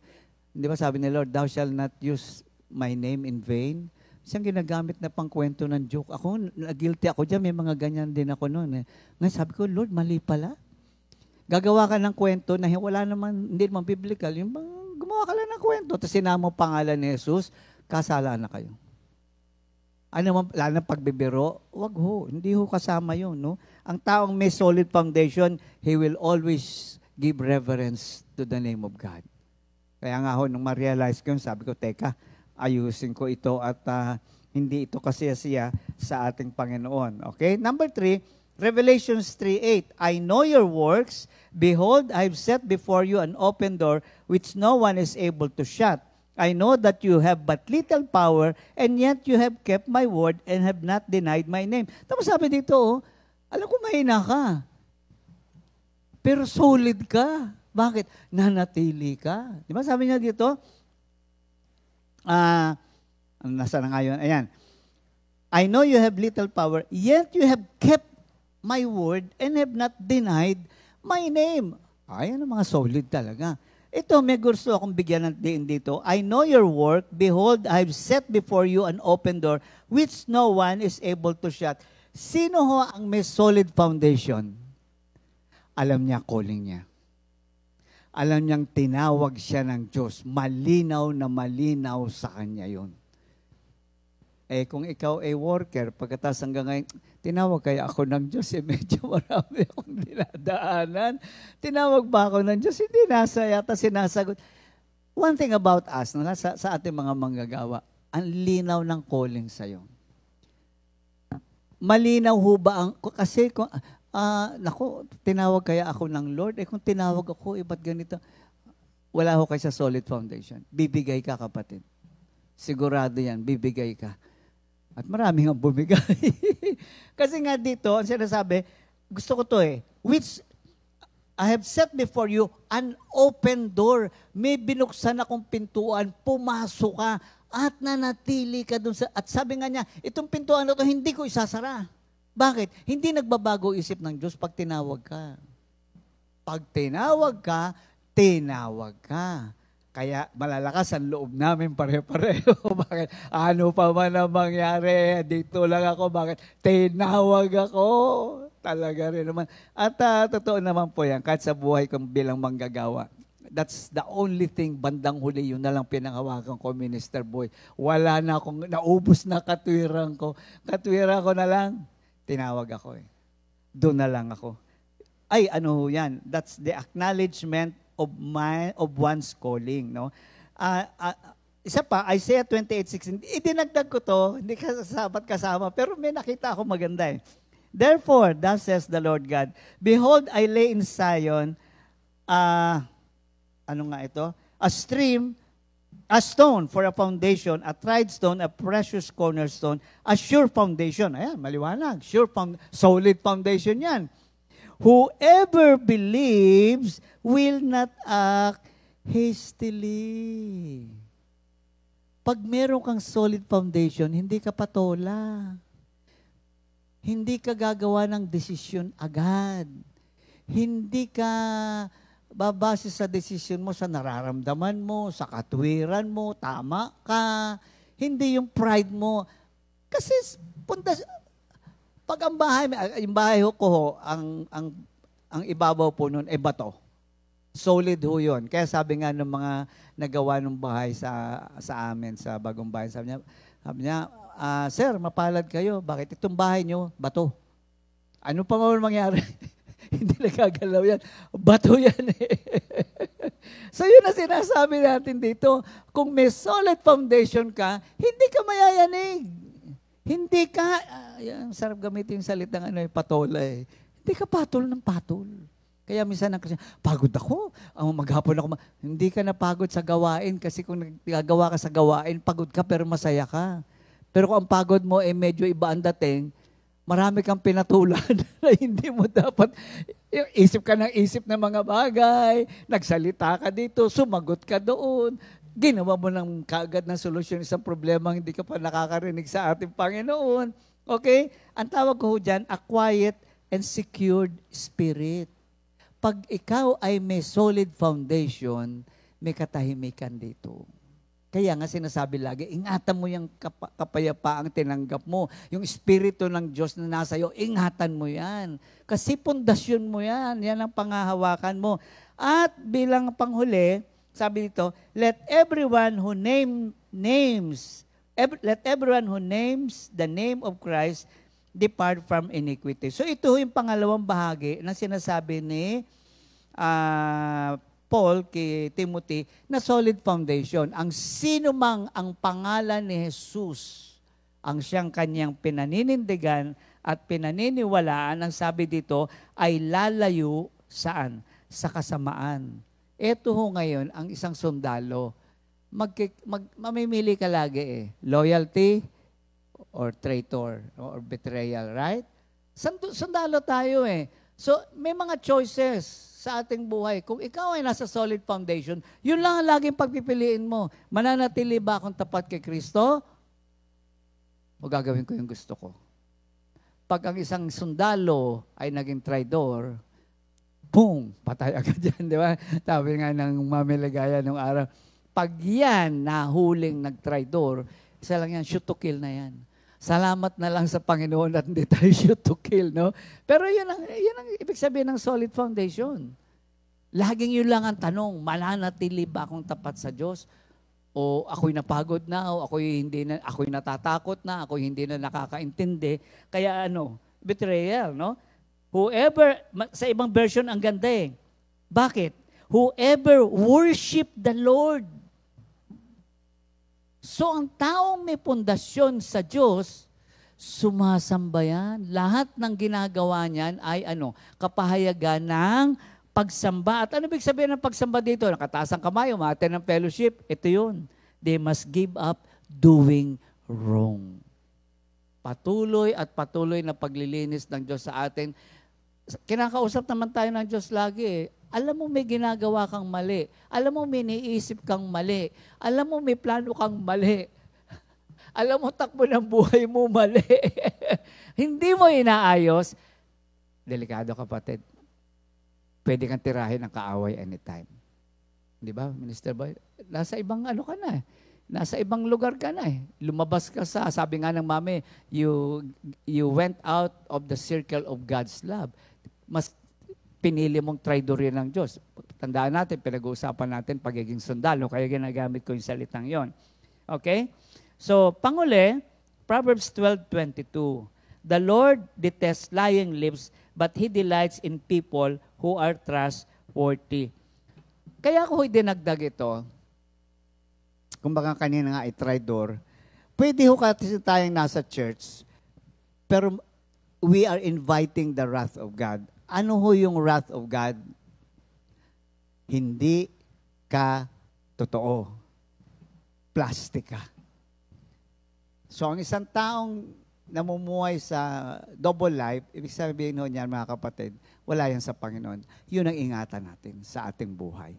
Di ba sabi ni Lord, thou shall not use my name in vain. Siyang ginagamit na pang kwento ng joke. Ako, guilty ako dyan, may mga ganyan din ako noon. Ngayon sabi ko, Lord, mali pala. Gagawa ka ng kwento na wala naman, hindi naman biblical. Yung gumawa ka lang ng kwento, tapos sinama pangalan ni Jesus, kasala na kayo. Ano man, lalo na pagbibiro, wag ho, hindi ho kasama yun. No? Ang taong may solid foundation, he will always give reverence to the name of God. Kaya nga ho, nung ma-realize ko yun, sabi ko, teka, ayusin ko ito at hindi ito kasi-siya sa ating Panginoon. Okay? Number 3, Revelations 3:8, I know your works. Behold, I've set before you an open door which no one is able to shut. I know that you have but little power, and yet you have kept my word and have not denied my name. Tapos sabi dito, alam ko mahina ka. Pero solid ka. Bakit? Nanatili ka. Di ba sabi niya dito? Nasa na nga yun? Ayan. I know you have little power, yet you have kept my word and have not denied my name. Ayan ang mga solid talaga. Ito, may gusto akong bigyan ng diin dito. I know your work. Behold, I have set before you an open door which no one is able to shut. Sino ho ang may solid foundation? Alam niya calling niya. Alam niyang tinawag siya ng Diyos. Malinaw na malinaw sa kanya yun. Kung ikaw ay worker, pagkatapos hanggang ngayon, tinawag kaya ako ng Diyos, medyo marami akong dinadaanan. Tinawag ba ako ng Diyos? Hindi nasa yata sinasagot. One thing about us, sa ating mga manggagawa, ang linaw ng calling sa'yo. Malinaw ho ba ang, kasi kung, naku, tinawag kaya ako ng Lord? Kung tinawag ako, ba't ganito? Wala ho kayo sa solid foundation. Bibigay ka, kapatid. Sigurado yan, bibigay ka. At marami nga bumigay. Kasi nga dito, ang sinasabi, gusto ko to which I have set before you an open door. May binuksan akong pintuan, pumasok ka, at nanatili ka dun sa, at sabi nga niya, itong pintuan na to, hindi ko isasara. Bakit? Hindi nagbabago isip ng Diyos pag tinawag ka. Pag tinawag ka, tinawag ka. Kaya malalakas ang loob namin pare-pareho. Bakit? Ano pa man ang mangyari? Dito lang ako. Bakit? Tinawag ako. Talaga rin naman. At totoo naman po yan. Kahit sa buhay kong bilang manggagawa. That's the only thing, bandang huli, yun na lang pinangawakan ko, Minister Boy. Wala na akong, naubos na katwiran ko. Katwiran ko na lang. Tinawag ako Doon na lang ako. Ay, ano yan? That's the acknowledgement of one's calling, no? Isa pa, Isaiah 28:16. Idinagdag ko to, hindi kasama, pero may nakita ako maganda Therefore, thus says the Lord God, behold, I lay in Zion, ano nga ito? A stream, a stone for a foundation, a tried stone, a precious cornerstone, a sure foundation. Ayan, maliwanag. Solid foundation yan. Whoever believes will not act hastily. Pag meron kang solid foundation, hindi ka patola. Hindi ka gagawa ng desisyon agad. Hindi ka babase sa desisyon mo sa nararamdaman mo, sa katwiran mo, tama ka. Hindi yung pride mo. Kasi pag ang bahay, yung bahay ko ang ibabaw po nun bato. Solid ho yun. Kaya sabi nga ng mga nagawa ng bahay sa amin, sa bagong bahay, sabi niya, sir, mapalad kayo. Bakit itong bahay nyo, bato? Ano pa man mangyari? Hindi nagagalaw yan. Bato yan So yun na sinasabi natin dito. Kung may solid foundation ka, hindi ka mayayanig. Hindi ka, ang sarap gamitin yung salitang patola eh. Hindi ka patol ng patol. Kaya minsan ang pagod ako, maghapon ako. Hindi ka napagod sa gawain kasi kung nagagawa ka sa gawain, pagod ka pero masaya ka. Pero kung ang pagod mo medyo iba ang dating, marami kang pinatulan na hindi mo dapat. Isip ka ng isip ng mga bagay, nagsalita ka dito, sumagot ka doon. Ginawa mo ng kaagad ng solusyon isang problema hindi ka pa nakakarinig sa ating Panginoon. Okay? Ang tawag ko dyan, a quiet and secured spirit. Pag ikaw ay may solid foundation, may katahimikan dito. Kaya nga sinasabi lagi, ingatan mo yung kapayapaang tinanggap mo. Yung Espiritu ng Diyos na nasa iyo, ingatan mo yan. Kasi pundasyon mo yan. Yan ang pangahawakan mo. At bilang panghuli, sabi dito, let everyone who names the name of Christ depart from iniquity. So ito yung pangalawang bahagi na sinasabi ni Paul kay Timothy na solid foundation. Ang sino mang ang pangalan ni Jesus ang siyang kanyang pinaninindigan at pinaniniwalaan, ang sabi dito ay lalayo saan? Sa kasamaan. Ito ho ngayon ang isang sundalo. Mamimili ka lagi loyalty or traitor or betrayal, right? Sundalo tayo So, may mga choices sa ating buhay. Kung ikaw ay nasa solid foundation, yun lang ang laging pagpipiliin mo. Mananatili ba akong tapat kay Kristo? O gagawin ko yung gusto ko? Pag ang isang sundalo ay naging traidor, boom, patay agad yan, di ba? Sabi nga ng Mami Ligaya nung araw, pag yan nahuling nag-traidor, isa lang yan, shoot to kill na yan. Salamat na lang sa Panginoon at hindi tayo shoot to kill, no? Pero yun ang ibig sabihin ng solid foundation. Laging yun lang ang tanong, mananatili ba akong tapat sa Diyos? O ako'y napagod na, o ako'y natatakot na, ako'y hindi na nakakaintindi. Kaya betrayal, no? Whoever, sa ibang version ang ganda Bakit? Whoever worship the Lord. So, ang taong may pundasyon sa Diyos, sumasamba yan. Lahat ng ginagawa niyan ay kapahayagan ng pagsamba. At ano ibig sabihin ng pagsamba dito? Nakataas ang kamay, umaten ng fellowship. Ito yun. They must give up doing wrong. Patuloy at patuloy na paglilinis ng Diyos sa atin. Kinakausap naman tayo ng Diyos lagi Alam mo may ginagawa kang mali. Alam mo may niisip kang mali. Alam mo may plano kang mali. Alam mo takbo ng buhay mo mali. Hindi mo inaayos. Delikado kapatid. Pwede kang tirahin ng kaaway anytime. Di ba, Minister Boy? Nasa ibang ka na Nasa ibang lugar ka na Lumabas ka sabi nga ng mami, you went out of the circle of God's love. Mas pinili mong traidorin ng Diyos. Tandaan natin, pinag-uusapan natin pagiging sundalo, kaya ginagamit ko yung salitang yon. Okay? So, panguli, Proverbs 12:22. The Lord detests lying lips, but He delights in people who are trustworthy. Kaya ako dinagdag ito, kung baka kanina nga ay traidor, pwede ho kasi tayong nasa church, pero we are inviting the wrath of God. Ano ho yung wrath of God? Hindi ka totoo. Plastic ka. So, ang isang taong namumuhay sa double life, ibig sabihin ho niyan mga kapatid, wala yan sa Panginoon. Yun ang ingatan natin sa ating buhay.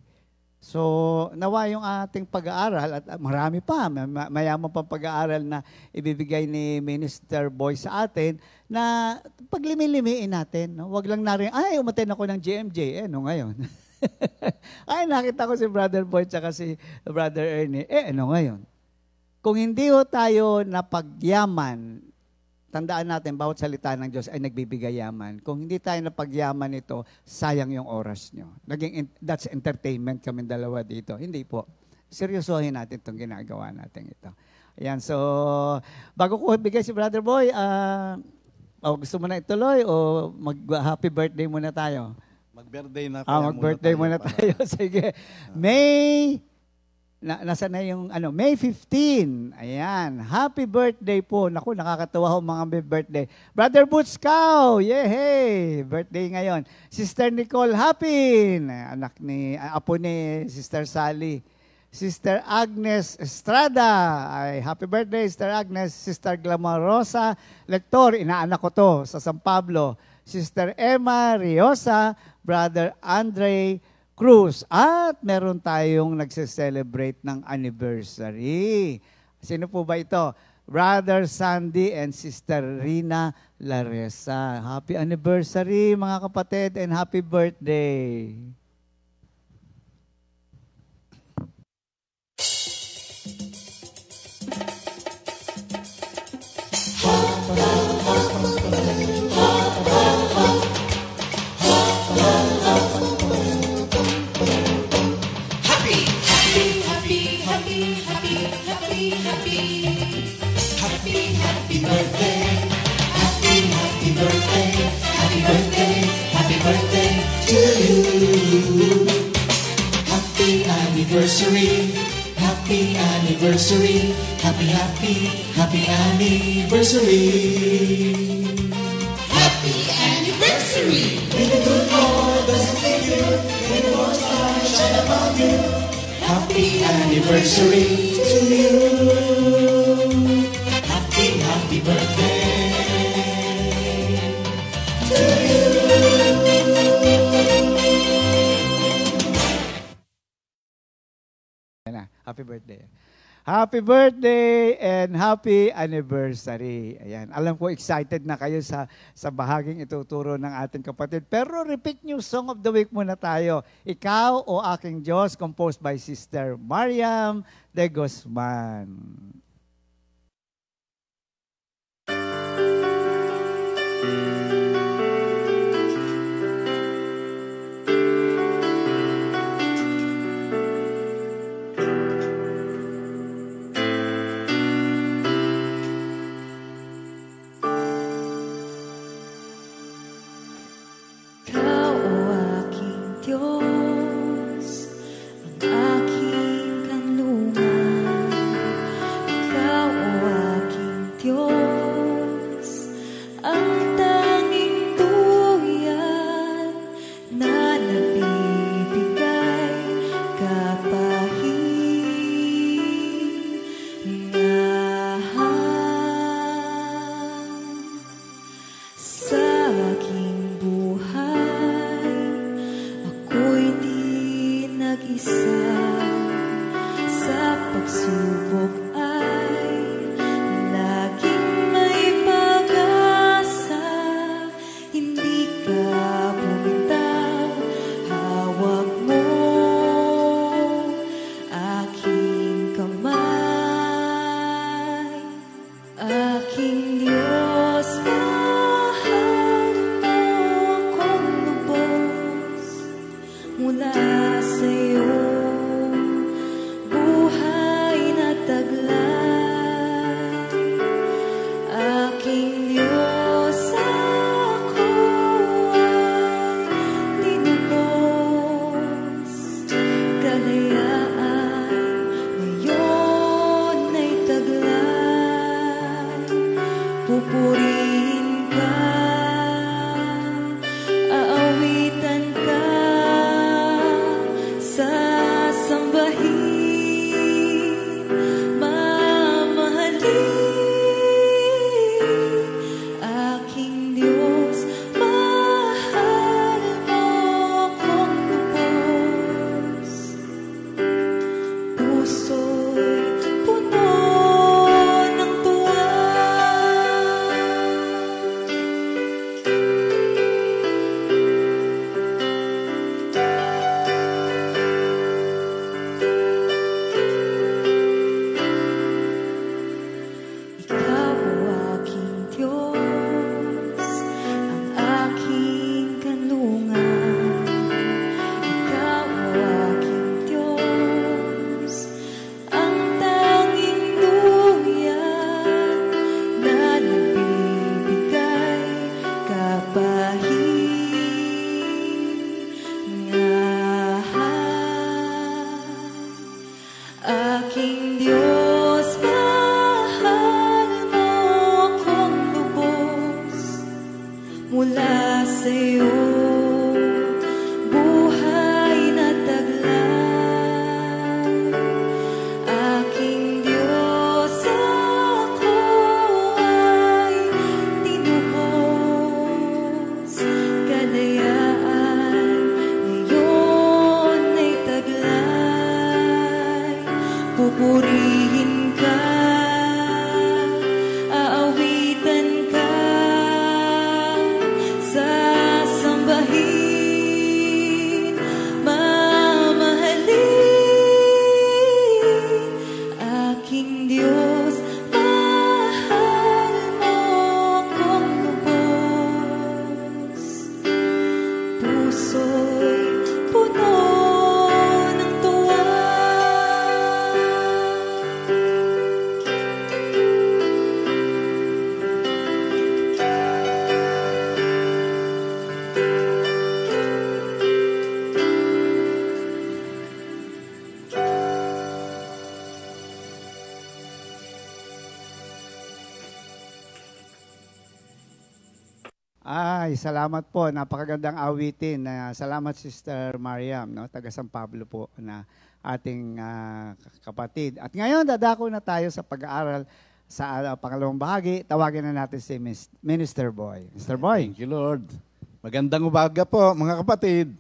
So, nawa yung ating pag-aaral, at marami pa, mayaman pang pag-aaral na ibibigay ni Minister Boy sa atin, na paglimi-limiin natin. No? Huwag lang na rin, umaten ako ng GMJ. Ngayon? Nakita ko si Brother Boy tsaka si Brother Ernie. Ngayon? Kung hindi ho tayo napagyaman, tandaan natin, bawat salita ng Diyos ay nagbibigay yaman. Kung hindi tayo napagyaman ito, sayang yung oras nyo. That's entertainment kami dalawa dito. Hindi po. Seryosohin natin itong ginagawa natin ito. Ayan, so, bago ko bigay si Brother Boy, gusto mo na ituloy o mag-happy birthday muna tayo? Mag-birthday na. Mag-birthday muna tayo. Sige. May nasa na yung May 15. Ayan. Happy birthday po. Naku, nakakatuwa ho mga may birthday. Brother Boots Cow. Yehey! Birthday ngayon. Sister Nicole Hapin. Anak ni, apo ni Sister Sally. Sister Agnes Estrada. Ay, happy birthday, Sister Agnes. Sister Glamorosa Lector. Inaanak ko to sa San Pablo. Sister Emma Riosa. Brother Andre Cruz. At meron tayong nagse-celebrate ng anniversary. Sino po ba ito? Brother Sandy and Sister Rina Laresa. Happy anniversary mga kapatid and happy birthday. Anniversary, happy anniversary, happy, happy, happy anniversary. Happy anniversary. May the good Lord doesn't leave you, may the Lord's light shine upon you. Happy anniversary to you. Happy, happy birthday to you. Happy birthday. Happy birthday and happy anniversary. Ayan. Alam ko excited na kayo sa bahaging ituturo ng ating kapatid. Pero repeat new song of the week muna tayo. Ikaw o Aking Diyos, composed by Sister Mariam de Guzman. sa'yo, buhay na taglay. Aking Diyos, ako ay tinubos. Kalayaan ngayon ay taglay. Pupurihin ka, aawitan ka, sasambahin, mamahalin. Aking Diyos, mahal mo kong lubos. Puso'y puno ng tuwa. Ay, salamat po. Napakagandang awitin. Salamat Sister Mariam, no? Taga San Pablo po na ating kapatid. At ngayon, dadako na tayo sa pag-aaral sa pangalawang bahagi. Tawagin na natin si Minister Boy. Mr. Boy. Thank you, Lord. Magandang umaga po, mga kapatid.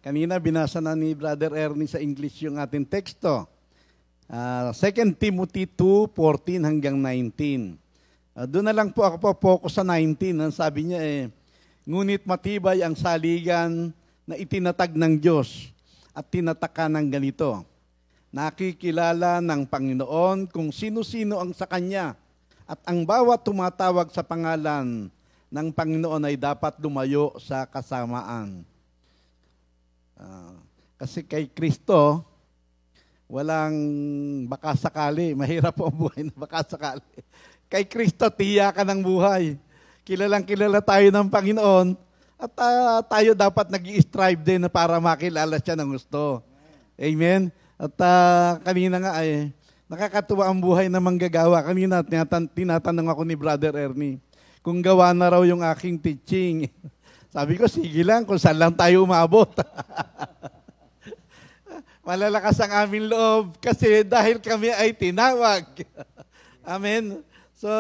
Kanina binasa na ni Brother Ernie sa English yung ating teksto. 2 Timothy 2:14 hanggang 19. Doon na lang po ako focus sa 19. Ang sabi niya ngunit matibay ang saligan na itinatag ng Diyos at tinataka ng ganito. Nakikilala ng Panginoon kung sino-sino ang sa Kanya at ang bawat tumatawag sa pangalan ng Panginoon ay dapat lumayo sa kasamaan. Kasi kay Kristo, walang baka sakali. Mahirap po ang buhay na baka sakali. Kay Kristo, tiyakan ng buhay. Kilalang kilala tayo ng Panginoon at tayo dapat nag-i-strive din na para makilala siya ng gusto. Amen? At kanina nga nakakatuwa ang buhay na manggagawa. Kanina tinatanong ako ni Brother Ernie kung gawa na raw yung aking teaching. Sabi ko, sige lang, kung saan lang tayo umabot. Malalakas ang aming loob kasi dahil kami ay tinawag. Amen? So,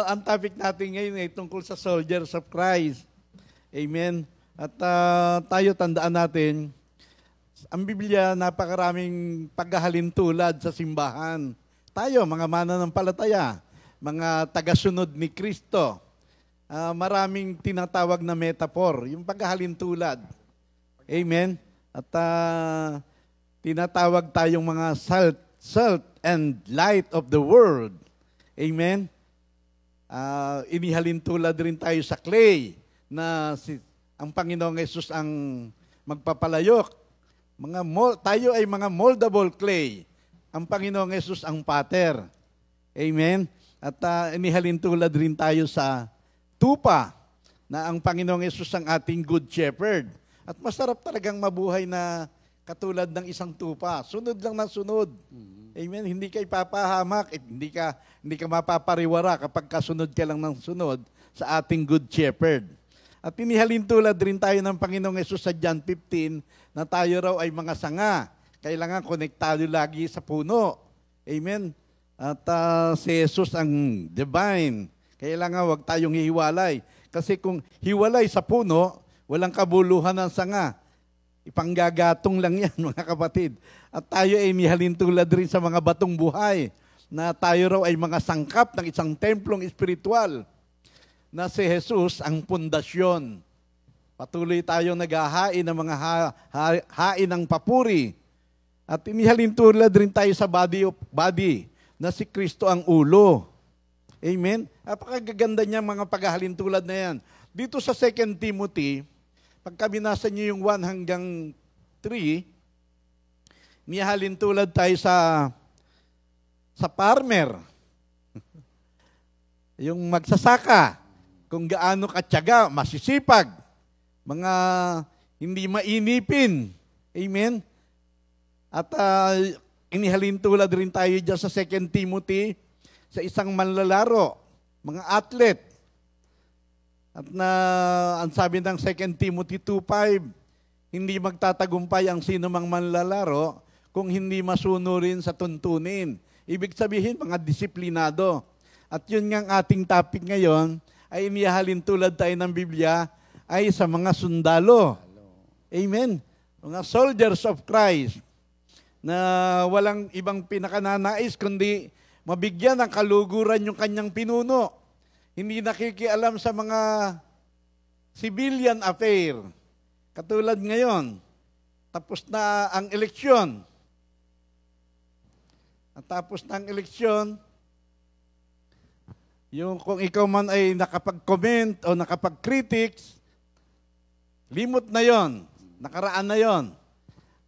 ang topic natin ngayon ay tungkol sa soldiers of Christ. Amen? At tayo tandaan natin, ang Biblia napakaraming paghahalintulad sa simbahan. Tayo, mga mananampalataya, mga tagasunod ni Kristo, maraming tinatawag na metaphor, yung paghahalintulad. Amen? At tinatawag tayong mga salt and light of the world. Amen? Inihalintulad rin tayo sa clay na ang Panginoong Yesus ang magpapalayok. Tayo ay mga moldable clay. Ang Panginoong Yesus ang pater. Amen? At inihalintulad rin tayo sa tupa na ang Panginoong Yesus ang ating good shepherd. At masarap talagang mabuhay na katulad ng isang tupa. Sunod lang ng sunod. Amen? Hindi ka ipapahamak, hindi ka mapapariwara kapag kasunod ka lang ng sunod sa ating good shepherd. At inihalintulad rin tayo ng Panginoong Yesus sa John 15 na tayo raw ay mga sanga. Kailangan konektado lagi sa puno. Amen? At si Jesus ang divine. Kailangan wag tayong hihiwalay. Kasi kung hiwalay sa puno, walang kabuluhan ng sanga. Ipanggagatong lang yan, mga kapatid. At tayo ay inihalintulad rin sa mga batong buhay na tayo raw ay mga sangkap ng isang templong espiritual na si Jesus ang pundasyon. Patuloy tayong naghahain ng mga hain ng papuri. At inihalintulad rin tayo sa body na si Kristo ang ulo. Amen? Napakaganda niya mga paghahalintulad na yan. Dito sa 2 Timothy, pagka binasa niyo yung 1 hanggang 3, nihalintulad tayo sa farmer. Yung magsasaka, kung gaano katyaga, masisipag, mga hindi mainipin. Amen? At inihalintulad rin tayo dyan sa 2 Timothy, sa isang manlalaro, mga athlete. At ang sabi ng 2 Timothy 2:5, hindi magtatagumpay ang sino mang manlalaro kung hindi masunurin sa tuntunin. Ibig sabihin, mga disiplinado. At yun nga ang ating topic ngayon, ay inihahalin tulad tayo ng Biblia, ay sa mga sundalo. Amen. Mga soldiers of Christ na walang ibang pinakananais kundi mabigyan ng kaluguran yung kanyang pinuno. Hindi nakikialam sa mga civilian affair. Katulad ngayon, tapos na ang eleksyon. At tapos na ang eleksyon, yung kung ikaw man ay nakapag-comment o nakapag-critics, limot na yon, nakaraan na yon.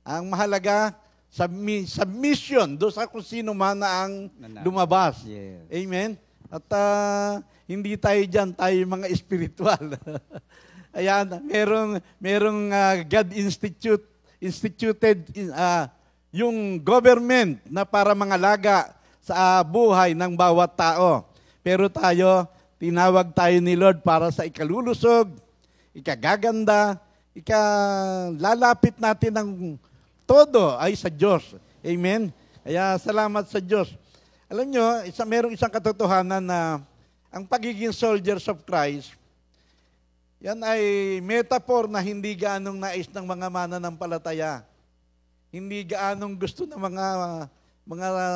Ang mahalaga, submission doon sa kung sino man na ang lumabas. Yes. Amen? At hindi tayo dyan, tayo mga espiritual. Ayan, merong God instituted yung government na para mangalaga sa buhay ng bawat tao. Pero tayo, tinawag tayo ni Lord para sa ikalulusog, ikagaganda, ikalalapit natin ng todo ay sa Diyos. Amen? Kaya salamat sa Diyos. Alam nyo, merong isang katotohanan na ang pagiging soldiers of Christ, yan ay metaphor na hindi gaanong nais ng mga mananampalataya. Hindi gaanong gusto ng mga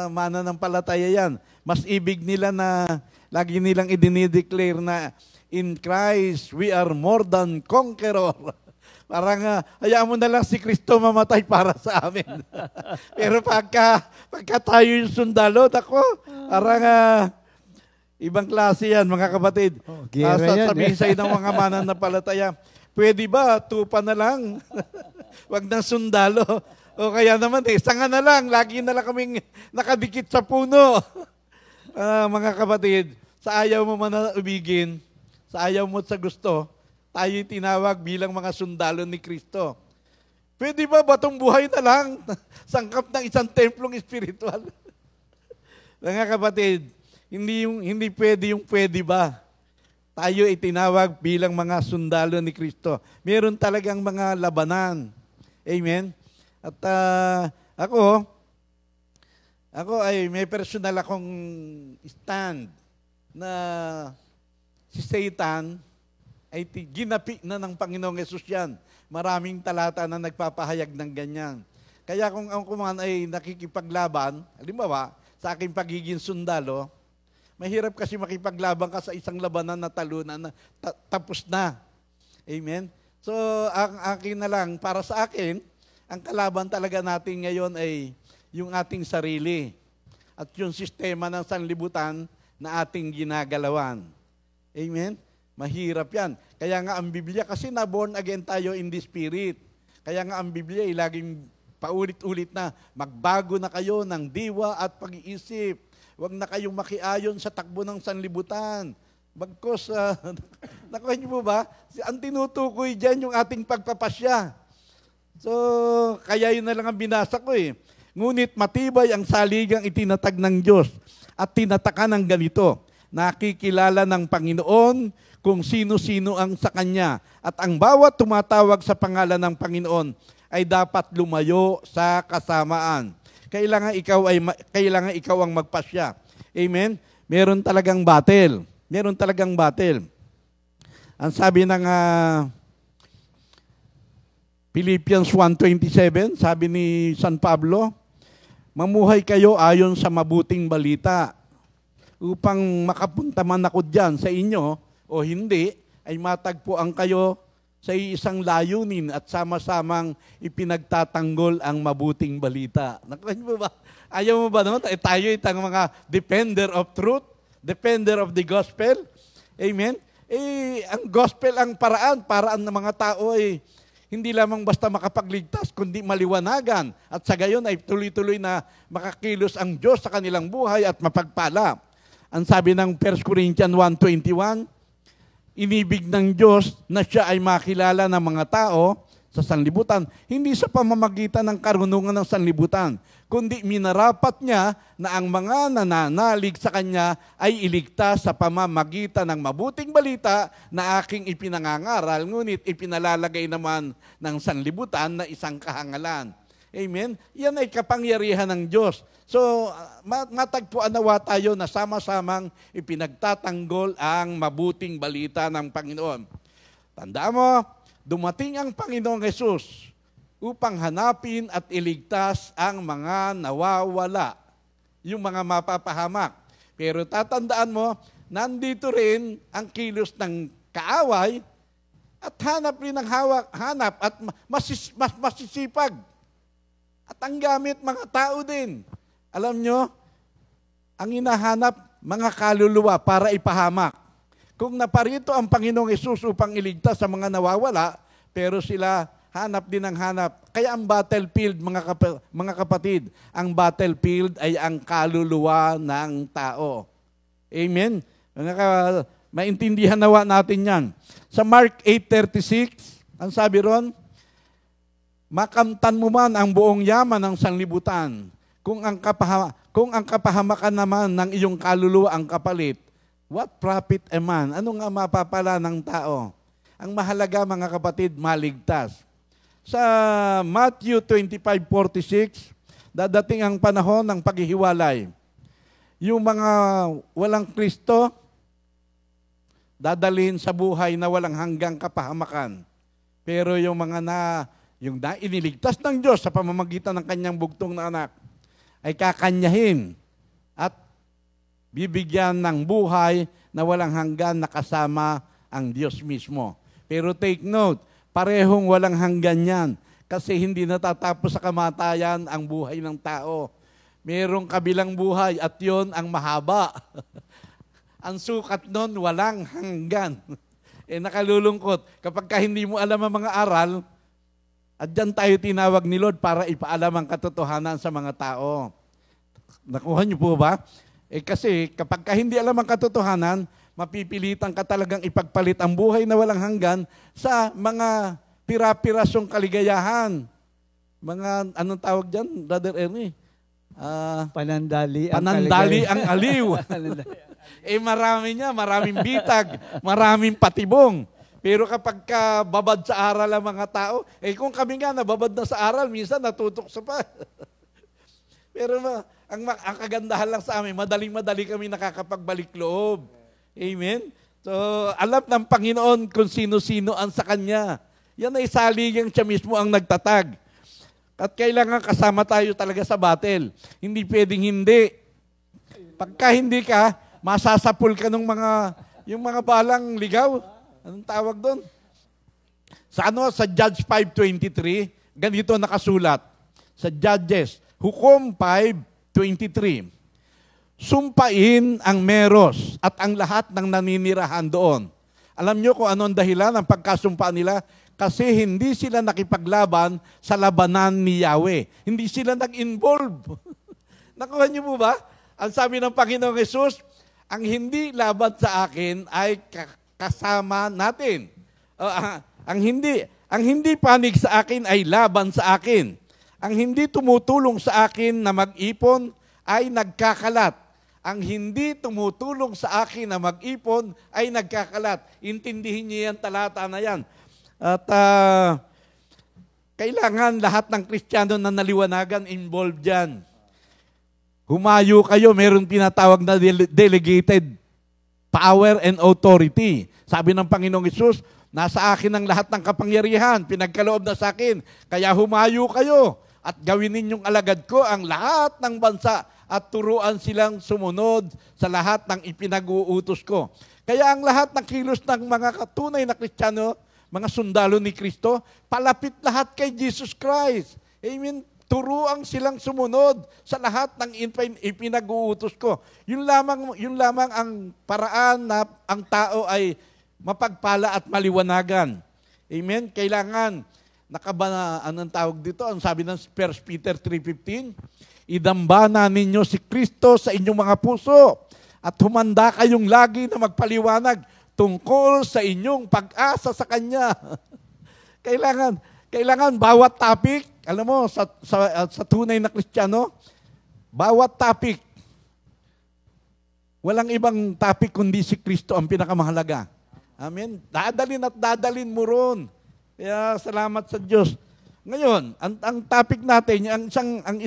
mananampalataya yan. Mas ibig nila na lagi nilang idinideclare na in Christ we are more than conqueror. Parang hayaan mo na lang si Kristo mamatay para sa amin. Pero pagka tayo yung sundalo, parang ibang klase yan, mga kapatid. Sasabihin sa'yo ng mga mananampalataya, pwede ba, tupa na lang? Wag na sundalo. O kaya naman, sanga na lang, lagi na lang kaming nakadikit sa puno. Mga kapatid, sa ayaw mo man ubigin, sa ayaw mo sa gusto, tayo tinawag bilang mga sundalo ni Kristo. Pwede ba batong buhay na lang? Sangkap ng isang templong espiritual. Mga kapatid, hindi pwede yung pwede ba. Tayo itinawag bilang mga sundalo ni Kristo. Meron talagang mga labanan. Amen? At ako ay may personal akong stand na si Satan ay ginapi na ng Panginoong Yesus yan. Maraming talata na nagpapahayag ng ganyan. Kaya kung ako man ay nakikipaglaban, halimbawa, sa aking pagiging sundalo, mahirap kasi makipaglaban ka sa isang labanan na talunan na tapos na. Amen? So, ang akin na lang, para sa akin, ang kalaban talaga natin ngayon ay yung ating sarili at yung sistema ng sanlibutan na ating ginagalawan. Amen? Mahirap yan. Kaya nga ang Biblia, kasi na-born again tayo in the Spirit. Kaya nga ang Biblia ay laging paulit-ulit na magbago na kayo ng diwa at pag-iisip. Huwag na kayong makiayon sa takbo ng sanlibutan. Bagkos, nakuha niyo po ba? Ang tinutukoy dyan yung ating pagpapasya. So, kaya yun na lang ang binasa ko eh. Ngunit matibay ang saligang itinatag ng Diyos at tinatakan ng ganito. Nakikilala ng Panginoon kung sino-sino ang sa Kanya. At ang bawat tumatawag sa pangalan ng Panginoon ay dapat lumayo sa kasamaan. Kailangan ikaw ang magpasya. Amen? Meron talagang battle. Meron talagang battle. Ang sabi ng Philippians 1:27, sabi ni San Pablo, mamuhay kayo ayon sa mabuting balita upang makapunta man ako dyan sa inyo o hindi, ay matagpuan kayo sa isang layunin at sama-samang ipinagtatanggol ang mabuting balita. Nakuha niyo ba? Ayaw mo ba naman? Tayo itang mga defender of truth, defender of the gospel. Amen? Ang gospel ang paraan ng mga tao ay hindi lamang basta makapagligtas, kundi maliwanagan. At sa gayon ay tuloy-tuloy na makakilos ang Diyos sa kanilang buhay at mapagpala. Ang sabi ng 1 Corinthians 1:21, inibig ng Diyos na siya ay makilala ng mga tao sa sanlibutan, hindi sa pamamagitan ng karunungan ng sanlibutan, kundi minarapat niya na ang mga nananalig sa kanya ay iligtas sa pamamagitan ng mabuting balita na aking ipinangangaral, ngunit ipinalalagay naman ng sanlibutan na isang kahangalan. Amen? Yan ay kapangyarihan ng Diyos. So, matagpuan nawa tayo na sama-samang ipinagtatanggol ang mabuting balita ng Panginoon. Tandaan mo, dumating ang Panginoong Jesus upang hanapin at iligtas ang mga nawawala, yung mga mapapahamak. Pero tatandaan mo, nandito rin ang kilos ng kaaway at hanap rin ng hanap at masisipag. At ang gamit mga tao din. Alam nyo, ang hinahanap mga kaluluwa para ipahamak. Kung naparito ang Panginoong Hesus upang iligtas sa mga nawawala, pero sila hanap din ng hanap. Kaya ang battlefield, mga kapatid, ang battlefield ay ang kaluluwa ng tao. Amen? Maintindihan nawa natin yan. Sa Mark 8:36, ang sabi ron, makamtan mo man ang buong yaman ng sanlibutan. Kung ang kapahamakan naman ng iyong kaluluwa ang kapalit, what profit a man? Ano nga mapapala ng tao? Ang mahalaga mga kapatid, maligtas. Sa Matthew 25:46, dadating ang panahon ng paghihiwalay. Yung mga walang Kristo, dadalhin sa buhay na walang hanggang kapahamakan. Pero yung mga yung iniligtas ng Diyos sa pamamagitan ng kanyang bugtong na anak, ay kakanyahin at bibigyan ng buhay na walang hanggan na kasama ang Diyos mismo. Pero take note, parehong walang hanggan yan kasi hindi natatapos sa kamatayan ang buhay ng tao. Merong kabilang buhay at yon ang mahaba. Ang sukat nun, walang hanggan. Nakalulungkot. Kapag hindi mo alam ang mga aral, at dyan tayo tinawag ni Lord para ipaalam ang katotohanan sa mga tao. Nakuha niyo po ba? Kasi kapag hindi alam ang katotohanan, mapipilitan ka talagang ipagpalit ang buhay na walang hanggan sa mga pira-pirasong kaligayahan. Mga, anong tawag dyan, Brother Ernie? Panandali ang aliw. Marami niya, maraming bitag, maraming patibong. Pero kapag babad sa aral ang mga tao, kung kami nga nababad na sa aral, minsan natutukso pa. Pero ang kagandahan lang sa amin, madaling-madali kami nakakapagbalik loob. Amen? So, alam ng Panginoon kung sino-sino ang sa Kanya. Yan ay saligang siya mismo ang nagtatag. At kailangan kasama tayo talaga sa battle. Hindi pwedeng hindi. Pagka hindi ka, masasapul ka ng yung mga balang ligaw. Anong tawag doon? Sa Judge 5:23, ganito nakasulat. Sa Judges, Hukom 5:23. Sumpain ang meros at ang lahat ng naninirahan doon. Alam nyo kung anong dahilan ng pagkasumpa nila? Kasi hindi sila nakipaglaban sa labanan ni Yahweh. Hindi sila nag-involve. Nakuha nyo po ba? Ang sabi ng Panginoong Hesus, ang hindi laban sa akin ay kasama natin. Ang hindi panig sa akin ay laban sa akin. Ang hindi tumutulong sa akin na mag-ipon ay nagkakalat. Ang hindi tumutulong sa akin na mag-ipon ay nagkakalat. Intindihin niyo yan, talata na yan. At kailangan lahat ng Kristiyano na naliwanagan involved dyan. Humayo kayo, mayroong tinatawag na delegated power and authority. Sabi ng Panginoong Hesus, nasa akin ang lahat ng kapangyarihan, pinagkaloob na sa akin. Kaya humayo kayo at gawin ninyong alagad ko ang lahat ng bansa at turuan silang sumunod sa lahat ng ipinag-uutos ko. Kaya ang lahat ng kilos ng mga katunay na Kristiyano, mga sundalo ni Kristo, palapit lahat kay Jesus Christ. Amen. Turuan silang sumunod sa lahat ng ipinag-uutos ko. Yun lamang ang paraan na ang tao ay mapagpala at maliwanagan. Amen? Kailangan, anong tawag dito? Ang sabi ng 1 Peter 3:15, idambana ninyo si Kristo sa inyong mga puso at humanda kayong lagi na magpaliwanag tungkol sa inyong pag-asa sa Kanya. Kailangan bawat topic, alam mo, sa tunay na Kristiyano, bawat topic, walang ibang topic kundi si Kristo ang pinakamahalaga. Amen? Dadalin at dadalin mo ron. Kaya salamat sa Diyos. Ngayon, ang topic natin, ang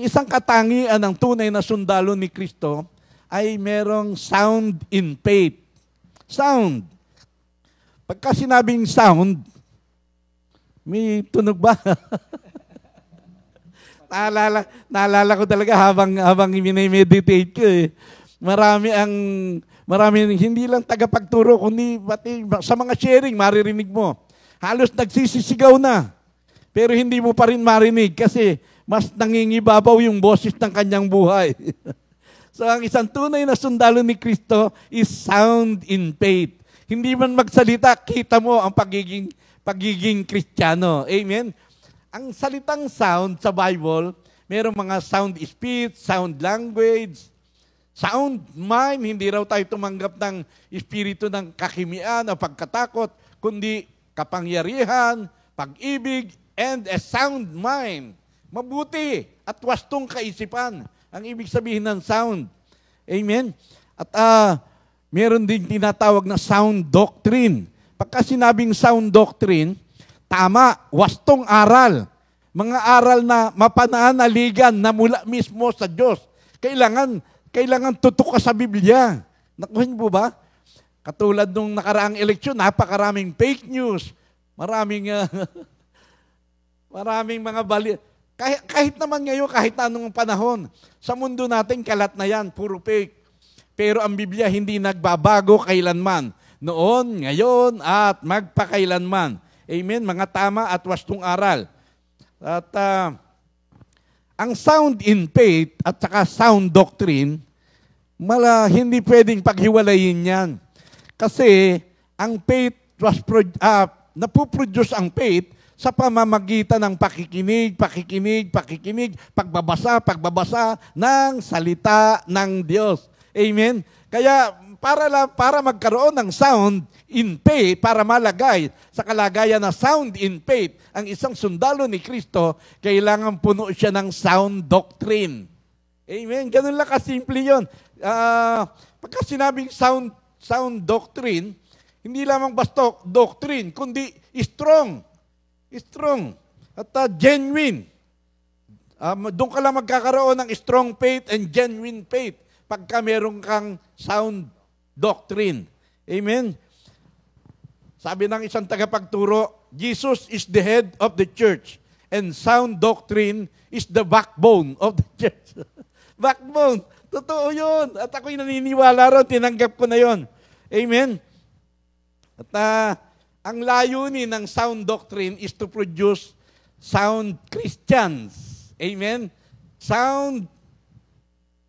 isang katangian ng tunay na sundalo ni Kristo ay merong sound in faith. Sound. Pagka sinabing sound, may tunog ba? Naalala ko talaga habang minimeditate ko eh. Marami hindi lang tagapagturo, kundi pati sa mga sharing, maririnig mo. Halos nagsisisigaw na. Pero hindi mo pa rin marinig kasi mas nangingibabaw yung boses ng kanyang buhay. So ang isang tunay na sundalo ni Kristo is sound in faith. Hindi man magsalita, kita mo ang pagiging Kristiyano. Amen? Ang salitang sound sa Bible, merong mga sound speech, sound language, sound mind. Hindi raw tayo tumanggap ng espiritu ng kakimian o pagkatakot, kundi kapangyarihan, pag-ibig, and a sound mind. Mabuti at wastong kaisipan. Ang ibig sabihin ng sound. Amen? At meron din tinatawag na sound doctrine. Pagka sinabing sound doctrine, tama, wastong aral. Mga aral na mapananaligan na mula mismo sa Diyos. Kailangan tutok ka sa Biblia. Nakuhin po ba? Katulad nung nakaraang eleksyon, napakaraming fake news. Maraming mga bali. Kahit naman ngayon, kahit anong panahon, sa mundo natin, kalat na yan, puro fake. Pero ang Biblia hindi nagbabago kailanman. Noon, ngayon, at magpakailanman. Amen? Mga tama at wastong aral. At ang sound in faith at saka sound doctrine, hindi pwedeng paghiwalayin yan. Kasi ang faith napuproduce ang faith sa pamamagitan ng pakikinig, pagbabasa ng salita ng Diyos. Amen? Kaya para magkaroon ng sound in faith, para malagay sa kalagayan na sound in faith, ang isang sundalo ni Kristo, kailangan puno siya ng sound doctrine. Amen? Ganun lang kasimple yun. Pagka sinabing sound doctrine, hindi lamang basta doctrine, kundi strong. Strong. At genuine. Doon ka lang magkakaroon ng strong faith and genuine faith pagka meron kang sound doctrine. Amen? Sabi ng isang tagapagturo, Jesus is the head of the church and sound doctrine is the backbone of the church. Backbone. Totoo yun. At ako'y naniniwala ron, tinanggap ko na yun. Amen? At ang layunin ng sound doctrine is to produce sound Christians. Amen? Sound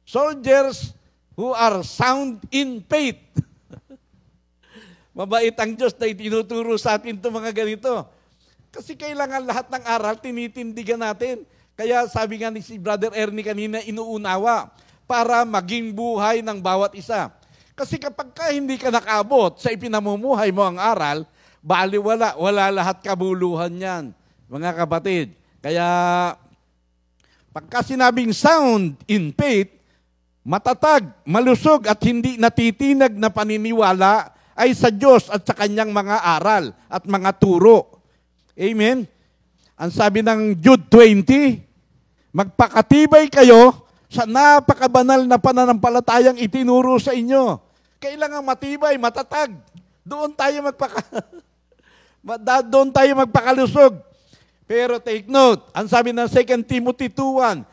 soldiers who are sound in faith. Mabait ang Diyos na itinuturo sa atin itong mga ganito. Kasi kailangan lahat ng aral, tinitindigan natin. Kaya sabi nga ni si Brother Ernie kanina, inuunawa para maging buhay ng bawat isa. Kasi kapag hindi ka nakaabot sa ipinamumuhay mo ang aral, wala lahat kabuluhan yan, mga kapatid. Kaya, pagka sinabing sound in faith, matatag, malusog at hindi natitinag na paniniwala ay sa Diyos at sa kanyang mga aral at mga turo. Amen? Ang sabi ng Jude 20, magpakatibay kayo sa napakabanal na pananampalatayang itinuro sa inyo. Kailangan matibay, matatag. Doon tayo magpakalusog. Pero take note, ang sabi ng 2 Timothy 2:1,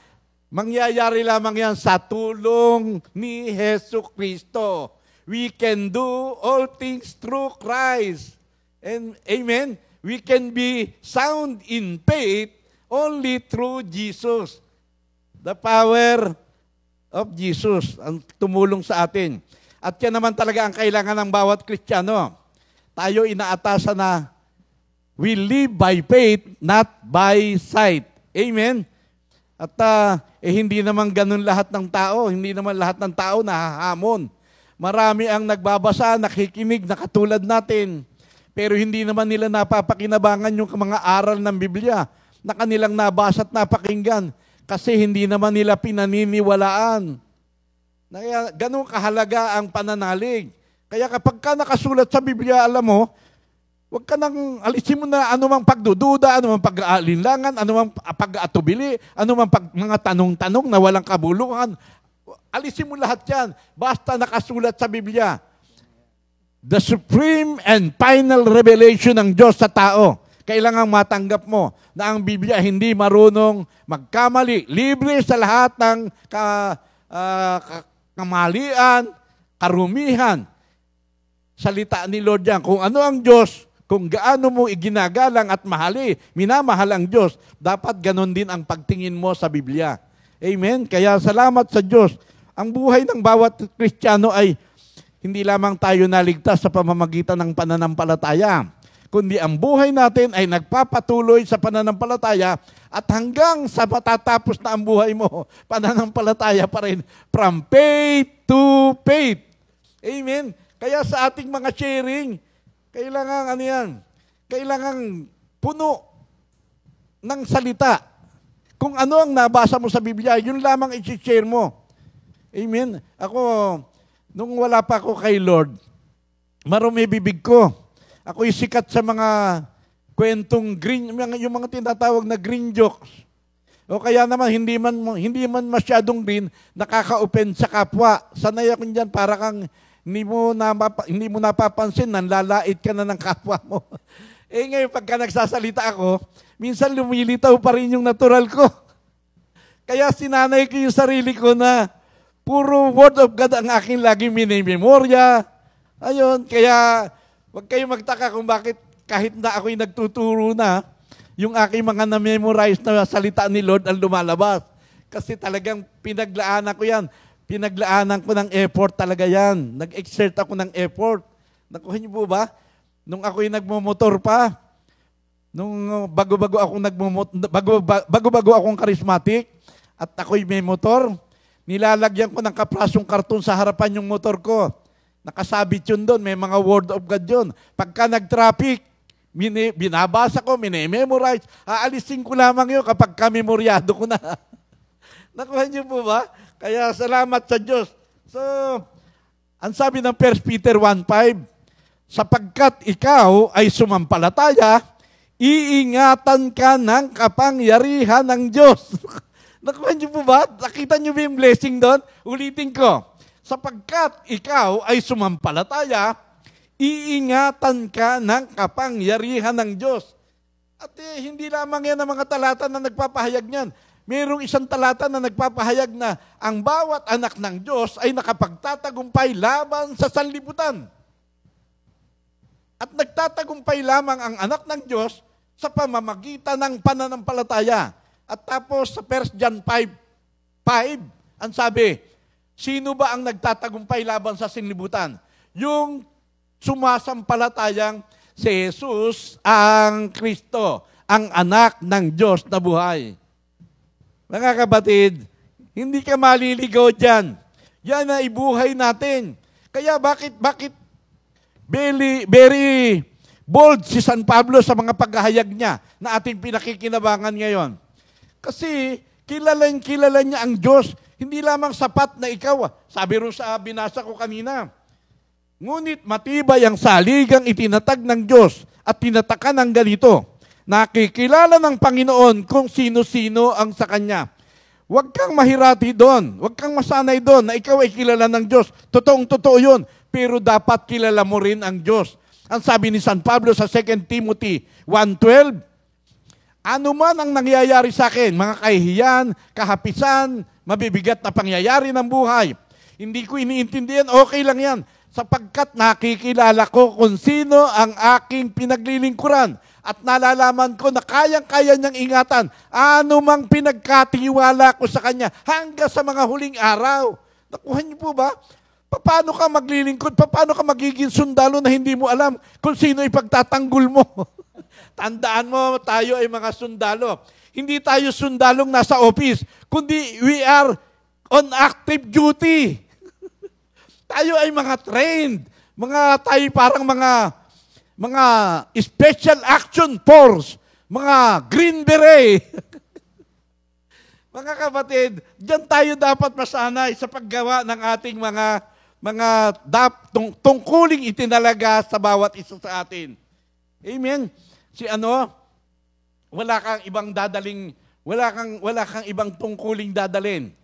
mangyayari lamang yan sa tulong ni Hesus Kristo. We can do all things through Christ. And amen, we can be sound in faith only through Jesus. The power of Jesus ang tumulong sa atin. At yan naman talaga ang kailangan ng bawat Kristiyano. Tayo inaatasan na we live by faith, not by sight. Amen? At hindi naman ganun lahat ng tao. Hindi naman lahat ng tao nahahamon. Marami ang nagbabasa, nakikinig na katulad natin. Pero hindi naman nila napapakinabangan yung mga aral ng Biblia na kanilang nabasa at napakinggan kasi hindi naman nila pinaniniwalaan. Kaya ganun kahalaga ang pananalig. Kaya kapag ka nakasulat sa Biblia, alam mo, huwag ka nang alisin mo na anumang pagdududa, anumang pag-aalinlangan, anumang pag-aatubili, anumang mga tanong-tanong na walang kabuluhan. Alisin mo lahat yan. Basta nakasulat sa Biblia. The supreme and final revelation ng Diyos sa tao. Kailangang matanggap mo na ang Biblia hindi marunong magkamali. Libre sa lahat ng kamalian, karumihan. Salita ni Lord yan. Kung ano ang Diyos, kung gaano mo iginagalang at minamahal ang Diyos, dapat ganon din ang pagtingin mo sa Biblia. Amen? Kaya salamat sa Diyos. Ang buhay ng bawat Kristiyano ay hindi lamang tayo naligtas sa pamamagitan ng pananampalataya, kundi ang buhay natin ay nagpapatuloy sa pananampalataya at hanggang sa matatapos na ang buhay mo, pananampalataya pa rin from faith to faith. Amen? Kaya sa ating mga sharing, kailangan puno ng salita. Kung ano ang nabasa mo sa Biblia, yun lamang i-share mo. Amen? Ako, nung wala pa ako kay Lord, marumi bibig ko. Ako'y sikat sa mga kwentong green, yung mga tinatawag na green jokes. O kaya naman, hindi man masyadong green, nakaka-open sa kapwa. Sanay ako dyan, para kang hindi mo napapansin, nanlalait ka na ng kapwa mo. Ngayon, pagka nagsasalita ako, minsan lumilitaw pa rin yung natural ko. Kaya sinanay ko yung sarili ko na puro Word of God ang aking laging minimemorya. Ayun, kaya huwag kayong magtaka kung bakit kahit na ako'y nagtuturo na, yung aking mga na-memorize na salita ni Lord ang lumalabas. Kasi talagang pinaglaanan ko yan. Pinaglaanan ko ng effort talaga yan. Nag-exert ako ng effort. Nakuha niyo po ba? Nung ako'y nagmumotor pa, nung bago-bago akong charismatic, at ako'y may motor, nilalagyan ko ng kaprasong karton sa harapan yung motor ko. Nakasabit yun doon, may mga word of God yun. Pagka nag-traffic, binabasa ko, minememorize, aalisin ko lamang yun kapag memoryado ko na. Nakuha niyo po ba? Kaya salamat sa Diyos. So, ang sabi ng 1 Peter 1:5, sapagkat ikaw ay sumampalataya, iingatan ka ng kapangyarihan ng Diyos. Nakuha niyo po ba? Nakita niyo ba yung blessing doon? Ulitin ko. Sapagkat ikaw ay sumampalataya, iingatan ka ng kapangyarihan ng Diyos. At hindi lamang yan ang mga talata na nagpapahayag niyan. Mayroong isang talata na nagpapahayag na ang bawat anak ng Diyos ay nakapagtatagumpay laban sa sanlibutan. At nagtatagumpay lamang ang anak ng Diyos sa pamamagitan ng pananampalataya. At tapos sa 1 John 5:5, ang sabi, sino ba ang nagtatagumpay laban sa sanlibutan? Yung sumasampalatayang si Jesus ang Kristo, ang anak ng Diyos na buhay. Mga kapatid, hindi ka maliligaw dyan. Yan na ibuhay natin. Kaya bakit very bold si San Pablo sa mga paghahayag niya na ating pinakikinabangan ngayon? Kasi kilala niya ang Diyos. Hindi lamang sapat na ikaw. Sabi rin sa binasa ko kanina, ngunit matibay ang saligang itinatag ng Diyos at tinatakan ng ganito. Nakikilala ng Panginoon kung sino-sino ang sa Kanya. Huwag kang mahirati doon. Huwag kang masanay doon na ikaw ay kilala ng Diyos. Totoong-totoo yun. Pero dapat kilala mo rin ang Diyos. Ang sabi ni San Pablo sa 2 Timothy 1:12, ano man ang nangyayari sa akin, mga kahihiyan, kahapisan, mabibigat na pangyayari ng buhay, hindi ko iniintindihan, okay lang yan. Sapagkat nakikilala ko kung sino ang aking pinaglilingkuran at nalalaman ko na kayang-kaya niyang ingatan anumang pinagkatiwala ko sa Kanya hanggang sa mga huling araw. Nakuha niyo po ba? Paano ka maglilingkod? Paano ka magiging sundalo na hindi mo alam kung sino ipagtatanggol mo? Tandaan mo, tayo ay mga sundalo. Hindi tayo sundalong nasa office, kundi we are on active duty. Tayo ay mga trained. Tayo parang mga mga Special Action Force, mga Green Beret. Mga kapatid, diyan tayo dapat masanay sa paggawa ng ating mga tungkuling itinalaga sa bawat isa sa atin. Amen. Wala kang ibang tungkuling dadalin,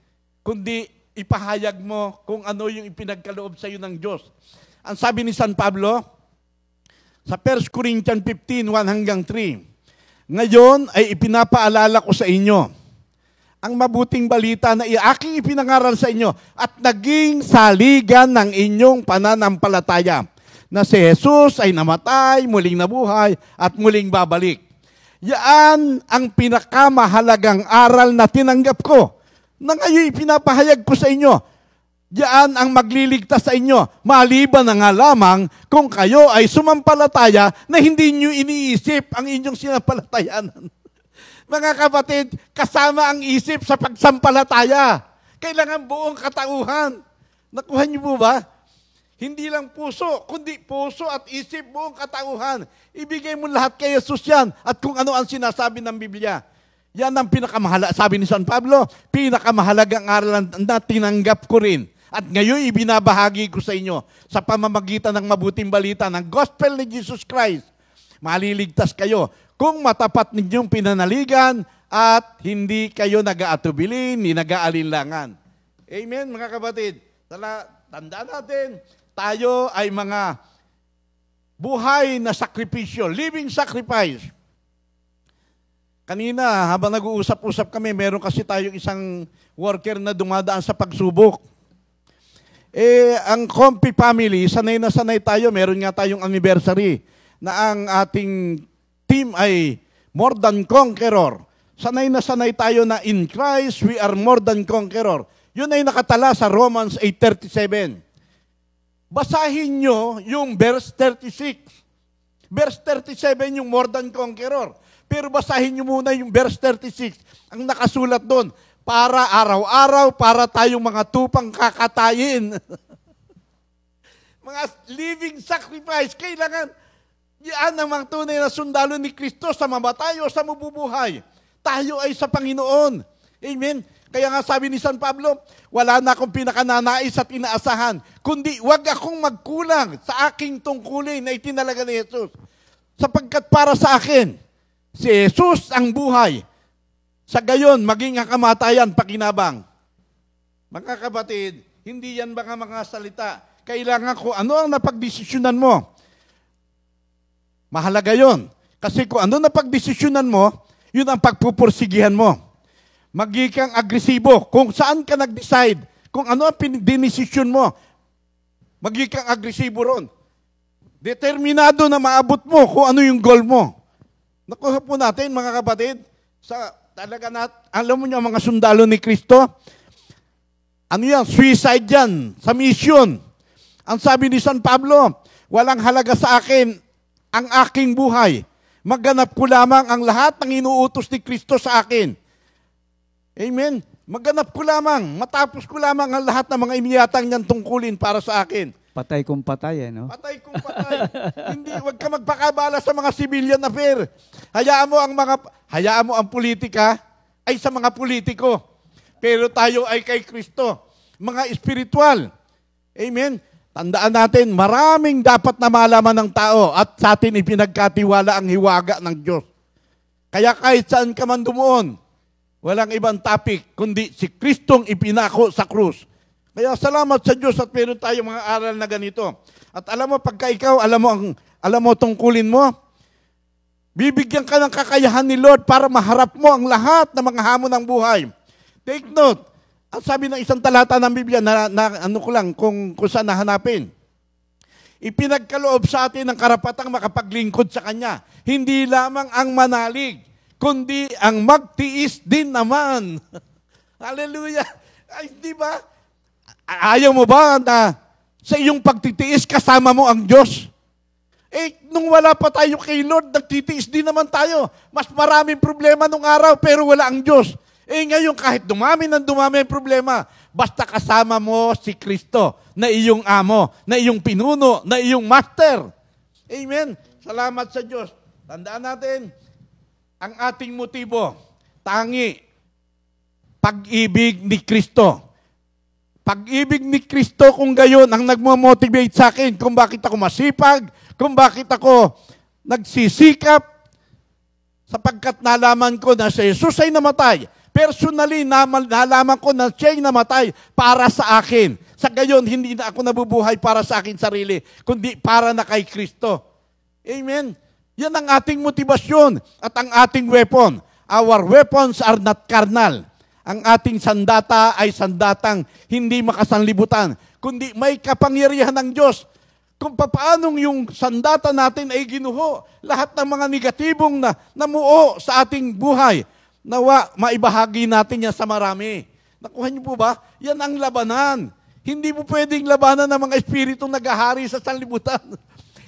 kundi ipahayag mo kung ano yung ipinagkaloob sa iyo ng Diyos. Ang sabi ni San Pablo sa 1 Corinthians 15, 1-3, ngayon ay ipinapaalala ko sa inyo ang mabuting balita na aking ipinangaral sa inyo at naging saligan ng inyong pananampalataya na si Jesus ay namatay, muling nabuhay at muling babalik. Yan ang pinakamahalagang aral na tinanggap ko na ngayon ipinapahayag ko sa inyo. Yan ang magliligtas sa inyo, maliban na nga lamang kung kayo ay sumampalataya na hindi nyo iniisip ang inyong sinampalatayanan. Mga kapatid, kasama ang isip sa pagsampalataya. Kailangan buong katauhan. Nakuha niyo po ba? Hindi lang puso, kundi puso at isip, buong katauhan. Ibigay mo lahat kay Jesus yan at kung ano ang sinasabi ng Biblia. Yan ang sabi ni San Pablo, pinakamahalagang aral na tinanggap ko rin. At ngayon ibinabahagi ko sa inyo sa pamamagitan ng mabuting balita ng Gospel ni Jesus Christ. Maliligtas kayo kung matapat ninyong pinanaligan at hindi kayo nag-aatubili ni nag-aalinlangan. Amen, mga kapatid. Tandaan natin, tayo ay mga buhay na sakripisyo, living sacrifice. Kanina, habang nag-uusap-usap kami, meron kasi tayong isang worker na dumadaan sa pagsubok. Ang Comfy family, sanay na sanay tayo, meron nga tayong anniversary na ang ating team ay more than conqueror. Sanay na sanay tayo na in Christ, we are more than conqueror. Yun ay nakatala sa Romans 8:37. Basahin nyo yung verse 36. Verse 37 yung more than conqueror. Pero basahin nyo muna yung verse 36. Ang nakasulat doon, para araw-araw, para tayong mga tupang kakatayin. Mga living sacrifice, kailangan yan ang mga tunay na sundalo ni Kristo sa mamatay o sa mabubuhay. Tayo ay sa Panginoon. Amen? Kaya nga sabi ni San Pablo, wala na akong pinakananais at inaasahan, kundi wag akong magkulang sa aking tungkulin na itinalaga ni Jesus. Sapagkat para sa akin, si Jesus ang buhay. Sa gayon, maging ang kamatayan, pakinabang. Mga kapatid, hindi yan mga salita. Kailangan ko, ano ang napagdesisyonan mo? Mahalaga yon. Kasi kung ano napagdesisyonan mo, yun ang pagpupursigihan mo. Maging agresibo. Kung saan ka nag-decide, kung ano ang dinesisyon mo, maging agresibo ron. Determinado na maabot mo kung ano yung goal mo. Nakuha po natin, mga kapatid, alam mo niyo mga sundalo ni Kristo, ano yan, suicide yan, sa mission. Ang sabi ni San Pablo, walang halaga sa akin ang aking buhay. Magganap ko lamang ang lahat ng inuutos ni Kristo sa akin. Amen? Magganap ko lamang, matapos ko lamang ang lahat ng mga iniyatang niyang tungkulin para sa akin. Patay kung patay, no? Patay kung patay. Hindi, wag ka magpakabala sa mga civilian affair. Hayaan mo ang politika ay sa mga politiko. Pero tayo ay kay Kristo, mga espiritual. Amen? Tandaan natin, maraming dapat na malaman ng tao at sa atin ipinagkatiwala ang hiwaga ng Diyos. Kaya kahit saan ka man dumuon, walang ibang topic, kundi si Kristong ipinako sa krus. Kaya salamat sa Diyos at meron tayong mga aral na ganito. At alam mo, pagka ikaw, alam mo tungkulin mo, bibigyan ka ng kakayahan ni Lord para maharap mo ang lahat ng mga hamon ng buhay. Take note, ang sabi ng isang talata ng Biblia, kung saan nahanapin. Ipinagkaloob sa atin ang karapatang makapaglingkod sa Kanya. Hindi lamang ang manalig, kundi ang magtiis din naman. Hallelujah! Ay, di ba? Ayaw mo ba na sa iyong pagtitiis kasama mo ang Diyos? Nung wala pa tayo kay Lord, nagtitiis din naman tayo. Mas maraming problema nung araw, pero wala ang Diyos. Ngayon, kahit dumami ang problema, basta kasama mo si Kristo na iyong amo, na iyong pinuno, na iyong master. Amen. Salamat sa Diyos. Tandaan natin, ang ating motibo, tangi, pag-ibig ni Kristo. Pag-ibig ni Kristo kung gayon ang nagmo-motivate sa akin kung bakit ako masipag, kung bakit ako nagsisikap, sapagkat nalaman ko na si Jesus ay namatay. Personally, nalaman ko na siya ay namatay para sa akin. Sa gayon, hindi na ako nabubuhay para sa akin sarili, kundi para na kay Kristo. Amen. Yan ang ating motibasyon at ang ating weapon. Our weapons are not carnal. Ang ating sandata ay sandatang hindi makasanlibutan, kundi may kapangyarihan ng Diyos. Kung paanong yung sandata natin ay ginuho, lahat ng mga negatibong namuo sa ating buhay, nawa, maibahagi natin yan sa marami. Nakuha niyo po ba? Yan ang labanan. Hindi mo pwedeng labanan ng mga espiritong naghahari sa sanlibutan.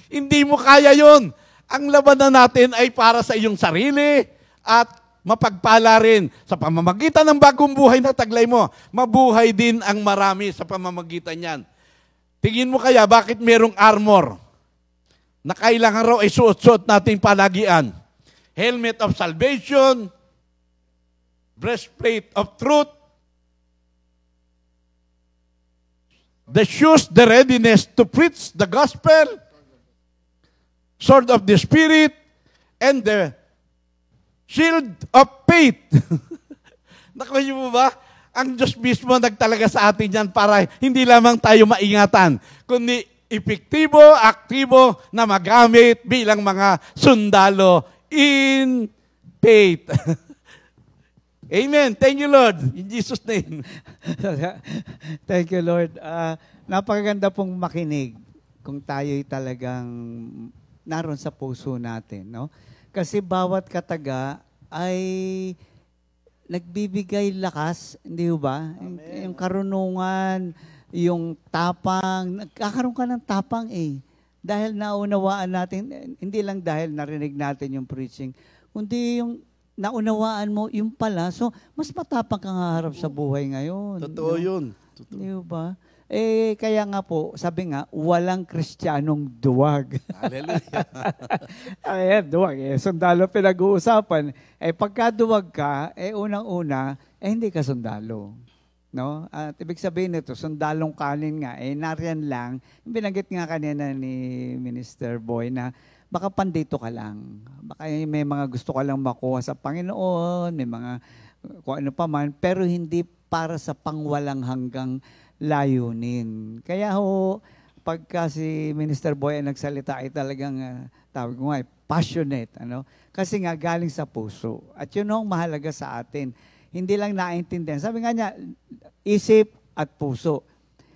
Hindi mo kaya yon. Ang labanan natin ay para sa iyong sarili at mapagpala rin sa pamamagitan ng bagong buhay na taglay mo. Mabuhay din ang marami sa pamamagitan niyan. Tingin mo kaya bakit merong armor na kailangan raw ay suot-suot nating palagian? Helmet of salvation, breastplate of truth, the shoes, the readiness to preach the gospel, sword of the Spirit, and the shield of faith. Nakuha niyo mo ba? Ang Diyos mismo nagtalaga sa atin yan para hindi lamang tayo maingatan, kundi epektibo, aktibo na magamit bilang mga sundalo in faith. Amen. Thank you, Lord. In Jesus' name. Thank you, Lord. Napakaganda pong makinig kung tayo'y talagang naroon sa puso natin, no? Kasi bawat kataga ay nagbibigay lakas, hindi ba? Yung karunungan, yung tapang, nagkakaroon ka ng tapang eh. Dahil naunawaan natin, hindi lang dahil narinig natin yung preaching, kundi yung naunawaan mo, yung pala. So, mas matapang kang haharap sa buhay ngayon. Totoo no? yun. Totoo. Hindi ba? Eh, kaya nga po, sabi nga, walang Kristiyanong duwag. Hallelujah. Ayan, duwag. Eh, sundalo pinag-uusapan. Eh, pagka duwag ka, eh, unang-una, eh, hindi ka sundalo. No? At ibig sabihin nito, sundalong kanin nga, eh, nariyan lang. Binanggit nga kanina ni Minister Boy na baka pandito ka lang. Baka may mga gusto ka lang makuha sa Panginoon, may mga kung ano pa man, pero hindi para sa pangwalang hanggang layunin. Kaya ho, pagka si Minister Boy ay nagsalita ay talagang, tawag ko nga, passionate. Ano? Kasi nga galing sa puso. At yun ang mahalaga sa atin. Hindi lang naintindihan. Sabi nga niya, isip at puso.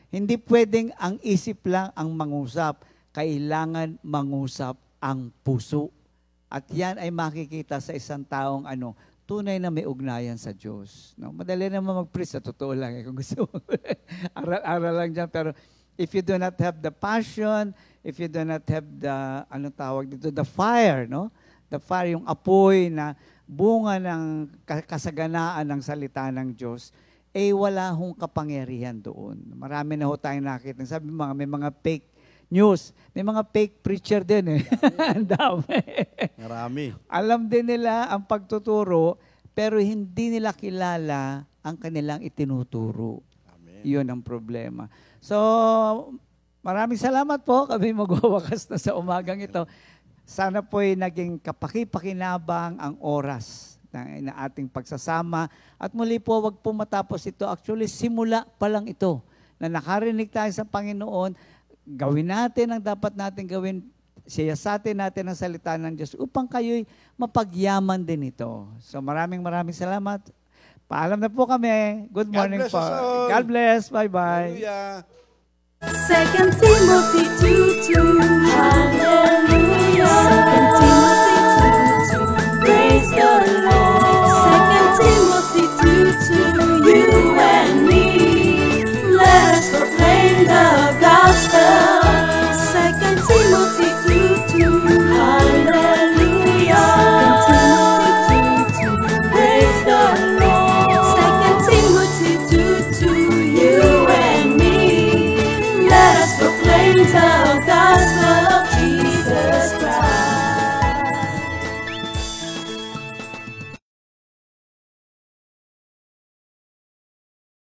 Hindi pwedeng ang isip lang ang mangusap. Kailangan mangusap ang puso. At yan ay makikita sa isang taong tunay na may ugnayan sa Diyos. No? Madali naman mag-preach, sa totoo lang. Kung gusto mo, aral-aral lang dyan. Pero if you do not have the passion, if you do not have the, the fire, no? The fire, yung apoy na bunga ng kasaganaan ng salita ng Diyos, eh wala hong kapangyarihan doon. Marami na ho tayong nakita. Sabi may mga fake news. May mga fake preacher din eh. Ang dami. Marami. Alam din nila ang pagtuturo, pero hindi nila kilala ang kanilang itinuturo. Amen. Yun ang problema. So, maraming salamat po. Kami magwawakas na sa umagang ito. Sana po'y naging kapaki-pakinabang ang oras na ating pagsasama. At muli po, wag po matapos ito. Actually, simula pa lang ito na nakarinig tayo sa Panginoon. Gawin natin ang dapat natin gawin, siyasatin natin ang salita ng Diyos upang kayo'y mapagyaman din ito. So maraming salamat. Paalam na po kami. Good morning po. God bless. Bye-bye. Hallelujah. 2 Timothy 2:2. Hallelujah.